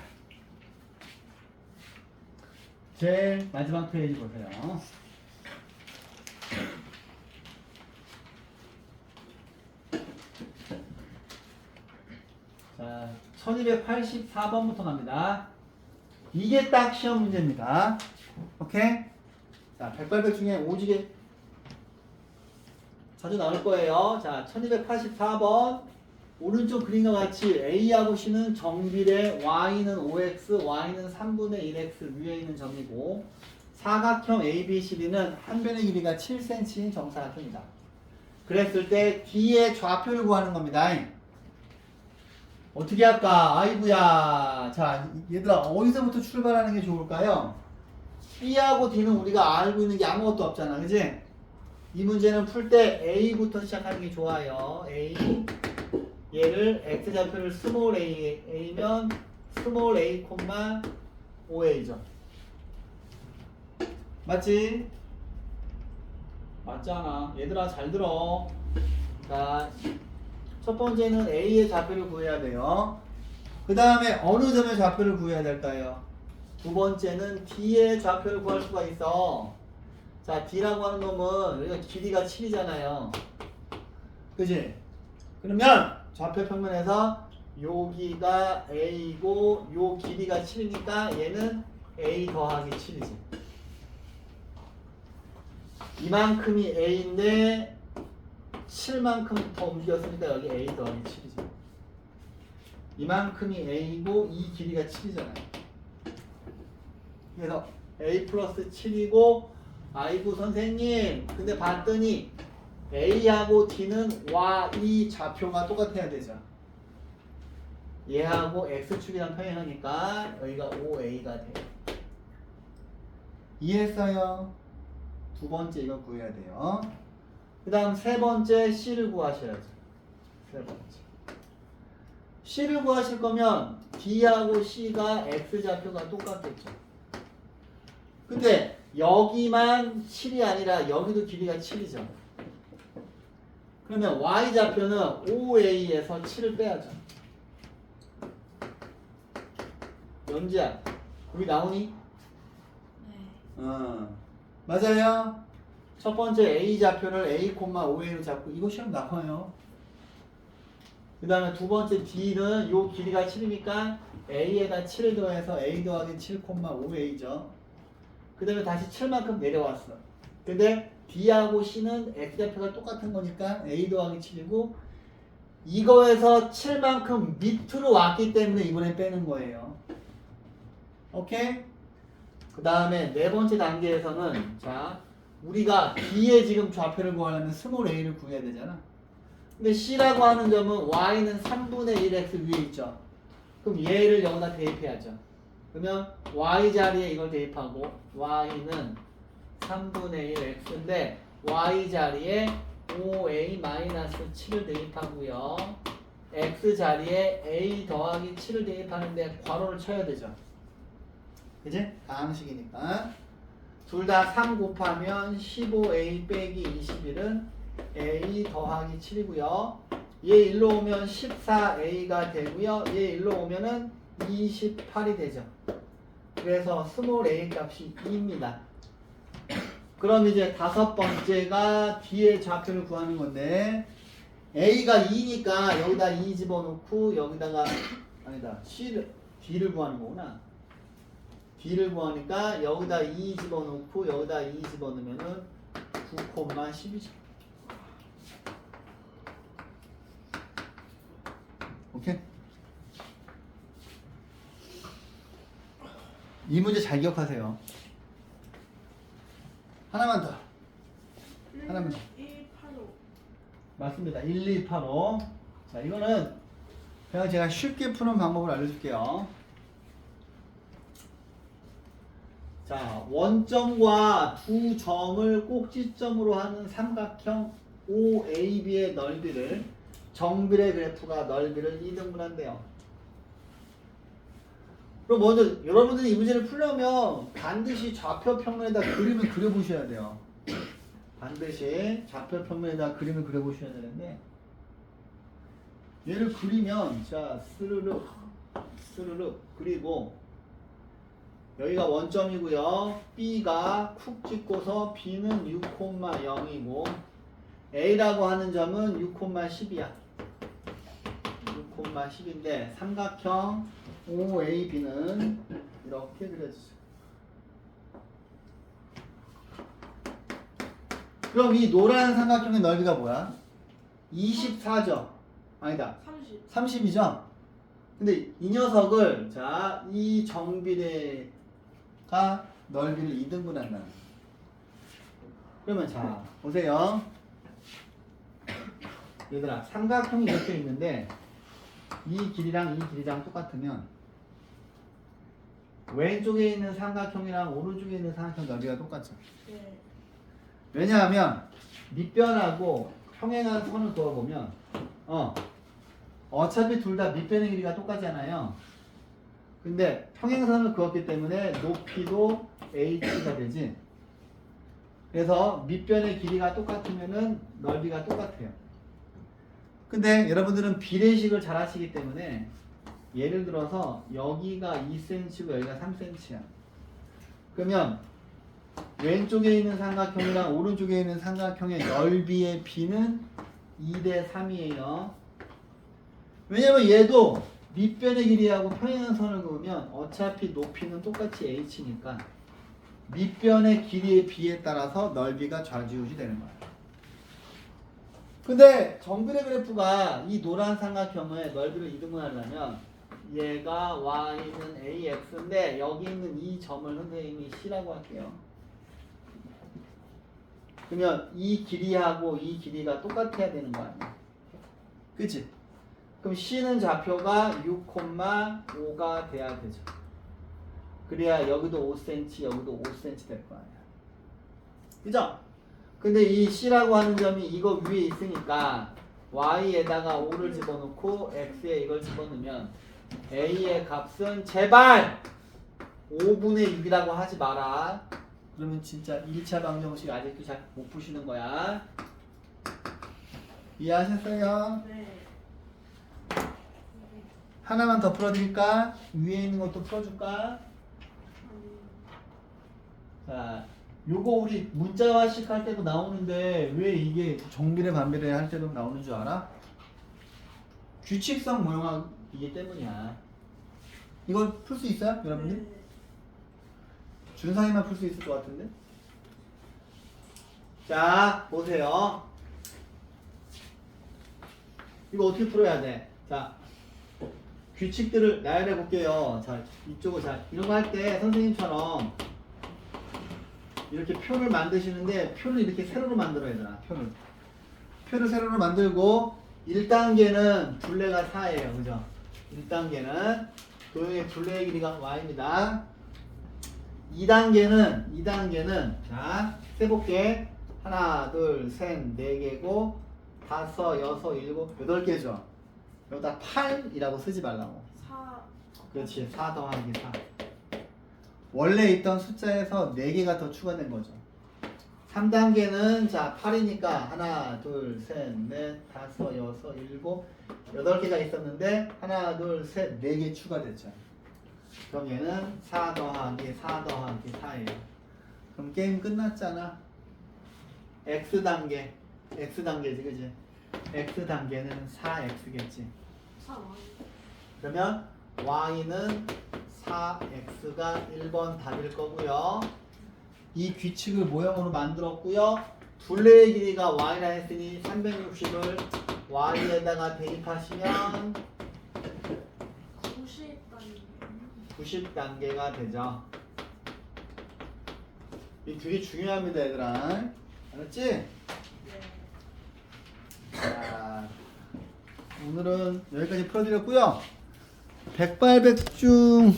제일 마지막 페이지 보세요. 자, 1284번부터 갑니다. 이게 딱 시험 문제입니다. 오케이? 자, 백발백 중에 오지게 자주 나올 거예요. 자, 1284번. 오른쪽 그림과 같이 A하고 C는 정비례, Y는 5X, Y는 3분의 1X 위에 있는 점이고 사각형 ABCD는 한 변의 길이가 7cm인 정사각형이다. 그랬을 때 D의 좌표를 구하는 겁니다. 어떻게 할까? 아이고야. 자, 얘들아 어디서부터 출발하는 게 좋을까요? B하고 D는 우리가 알고 있는 게 아무것도 없잖아. 그지? 이 문제는 풀 때 A부터 시작하는 게 좋아요. A 얘를 x좌표를 스몰 a면 스몰 a, 5a죠. 맞지? 맞잖아. 얘들아 잘 들어. 자, 첫 번째는 a의 좌표를 구해야 돼요. 그 다음에 어느 점의 좌표를 구해야 될까요? 두 번째는 d의 좌표를 구할 수가 있어. 자, d라고 하는 놈은 여기가 길이가 7이잖아요. 그지? 그러면 좌표 평면에서 여기가 a고 요 길이가 7이니까 얘는 a 더하기 7이지. 이만큼이 a인데 7만큼 더 움직였으니까 여기 a 더하기 7이지. 이만큼이 a고 이 길이가 7이잖아요. 그래서 a 플러스 7이고 아이고 선생님 근데 봤더니 A하고 D는 Y 좌표가 똑같아야 되죠. 얘하고 X축이랑 평행하니까 여기가 5A가 돼요. 이해했어요? 두 번째 이거 구해야 돼요. 그 다음 세 번째 C를 구하셔야죠. 세 번째. C를 구하실 거면 D하고 C가 X좌표가 똑같겠죠. 근데 여기만 7이 아니라 여기도 길이가 7이죠. 그러면 y좌표는 5a에서 7을 빼야죠. 연지야, 여기 나오니? 네. 맞아요. 첫 번째 a좌표를 a, 5a로 잡고 이거 시험 나와요. 그 다음에 두 번째 d는 요 길이가 7이니까 a에다 7을 더해서 a 더하기 7, 5a죠. 그 다음에 다시 7만큼 내려왔어. 근데 D하고 C는 X좌표가 똑같은 거니까 A 더하기 7이고 이거에서 7만큼 밑으로 왔기 때문에 이번에 빼는 거예요. 오케이? 그 다음에 네 번째 단계에서는 자 우리가 D의 지금 좌표를 구하려면 스몰 a를 구해야 되잖아. 근데 C라고 하는 점은 Y는 3분의 1X 위에 있죠. 그럼 얘를 여기다 대입해야죠. 그러면 Y 자리에 이걸 대입하고 Y는 3분의 1X인데 y 자리에 5a-7을 대입하고요. x 자리에 a 더하기 7을 대입하는데 괄호를 쳐야 되죠. 그지? 가항식이니까. 둘 다 3 곱하면 15a 빼기 21은 a 더하기 7이고요. 얘 일로 오면 14a가 되고요. 얘 일로 오면은 28이 되죠. 그래서 스몰 a 값이 2입니다. 그럼 이제 다섯 번째가 뒤에 좌표를 구하는 건데 a가 2니까 여기다 2 집어넣고 여기다가 아니다 D를 구하는 거구나. D를 구하니까 여기다 2 집어넣고 여기다 2 집어넣으면은 9,10이죠. 오케이? 이 문제 잘 기억하세요. 하나만 더. 하나만 더. 185. 맞습니다. 1285. 자, 이거는 그냥 제가 쉽게 푸는 방법을 알려줄게요. 자, 원점과 두 점을 꼭지점으로 하는 삼각형 OAB의 넓이를 정비례 그래프가 넓이를 2등분한대요. 그럼 먼저 여러분들이 이 문제를 풀려면 반드시 좌표 평면에다 그림을 그려보셔야 돼요. 반드시 좌표 평면에다 그림을 그려보셔야 되는데 얘를 그리면 자 스르륵 그리고 여기가 원점이고요. B가 쿡 찍고서 B는 6,0이고 A라고 하는 점은 6,10이야. 6,10인데 삼각형 OAB는 이렇게 그려지죠. 그럼 이 노란 삼각형의 넓이가 뭐야? 24죠? 아니다. 30. 30이죠? 근데 이 녀석을 자, 이 정비례가 넓이를 2등분한다. 그러면 자, 보세요. 얘들아, 삼각형이 이렇게 있는데 이 길이랑 이 길이랑 똑같으면 왼쪽에 있는 삼각형이랑 오른쪽에 있는 삼각형 넓이가 똑같죠. 네. 왜냐하면 밑변하고 평행한 선을 그어보면 어차피 둘 다 밑변의 길이가 똑같잖아요. 근데 평행선을 그었기 때문에 높이도 h가 되지. 그래서 밑변의 길이가 똑같으면은 넓이가 똑같아요. 근데 여러분들은 비례식을 잘 하시기 때문에 예를 들어서 여기가 2cm고 여기가 3cm야. 그러면 왼쪽에 있는 삼각형이랑 오른쪽에 있는 삼각형의 넓이의 비는 2대 3이에요. 왜냐면 얘도 밑변의 길이하고 평행한 선을 그으면 어차피 높이는 똑같이 h니까 밑변의 길이의 비에 따라서 넓이가 좌지우지 되는 거야. 근데 정비례 그래프가 이 노란 삼각형의 넓이를 이등분하려면 얘가 y는 ax인데 여기 있는 이 점을 선생님이 c라고 할게요. 그러면 이 길이하고 이 길이가 똑같아야 되는 거 아니야? 그치? 그럼 c는 좌표가 6,5가 돼야 되죠. 그래야 여기도 5cm, 여기도 5cm 될 거 아니야. 그죠? 근데 이 c라고 하는 점이 이거 위에 있으니까 y에다가 5를 집어넣고 x에 이걸 집어넣으면 a의 값은 제발 5분의 6이라고 하지 마라. 그러면 진짜 1차 방정식 아직도 잘 못 푸시는 거야. 이해하셨어요? 네. 하나만 더 풀어드릴까? 위에 있는 것도 풀어줄까? 자, 요거 우리 문자화식 할 때도 나오는데 왜 이게 정비례 반비례 할 때도 나오는 줄 알아? 규칙성 모형이기 때문이야. 이걸 풀 수 있어요? 여러분들? 네. 준상이만 풀 수 있을 것 같은데? 자, 보세요. 이거 어떻게 풀어야 돼? 자, 규칙들을 나열해 볼게요. 자, 이쪽을 자, 이런 거 할 때 선생님처럼 이렇게 표를 만드시는데 표를 이렇게 세로로 만들어야 되나? 표를 세로로 만들고 1단계는 둘레가 4예요. 그죠? 1단계는 도형의 둘레의 길이가 y입니다. 2단계는 자, 세볼게. 하나, 둘, 셋, 네 개고 다섯, 여섯, 일곱, 여덟 개죠. 여기다 8이라고 쓰지 말라고. 4 그렇지. 4 더하기 4. 원래 있던 숫자에서 4개가 더 추가된 거죠. 3단계는 자 8이니까 하나, 둘, 셋, 넷, 다섯, 여섯, 일곱, 8개가 있었는데 하나, 둘, 셋, 4개 추가됐죠. 그럼 얘는 4 더하기 4 더하기 4예요. 그럼 게임 끝났잖아. X단계지 그지? X단계는 4X겠지. 4 왕 그러면 Y는 4X가 1번 답일 거고요. 이 규칙을 모형으로 만들었고요. 둘레의 길이가 Y라 했으니 360을 Y에다가 대입하시면 90단계 90단계가 되죠. 이 되게 중요합니다, 얘들아. 알았지? 네 자, 오늘은 여기까지 풀어드렸고요. 백발백중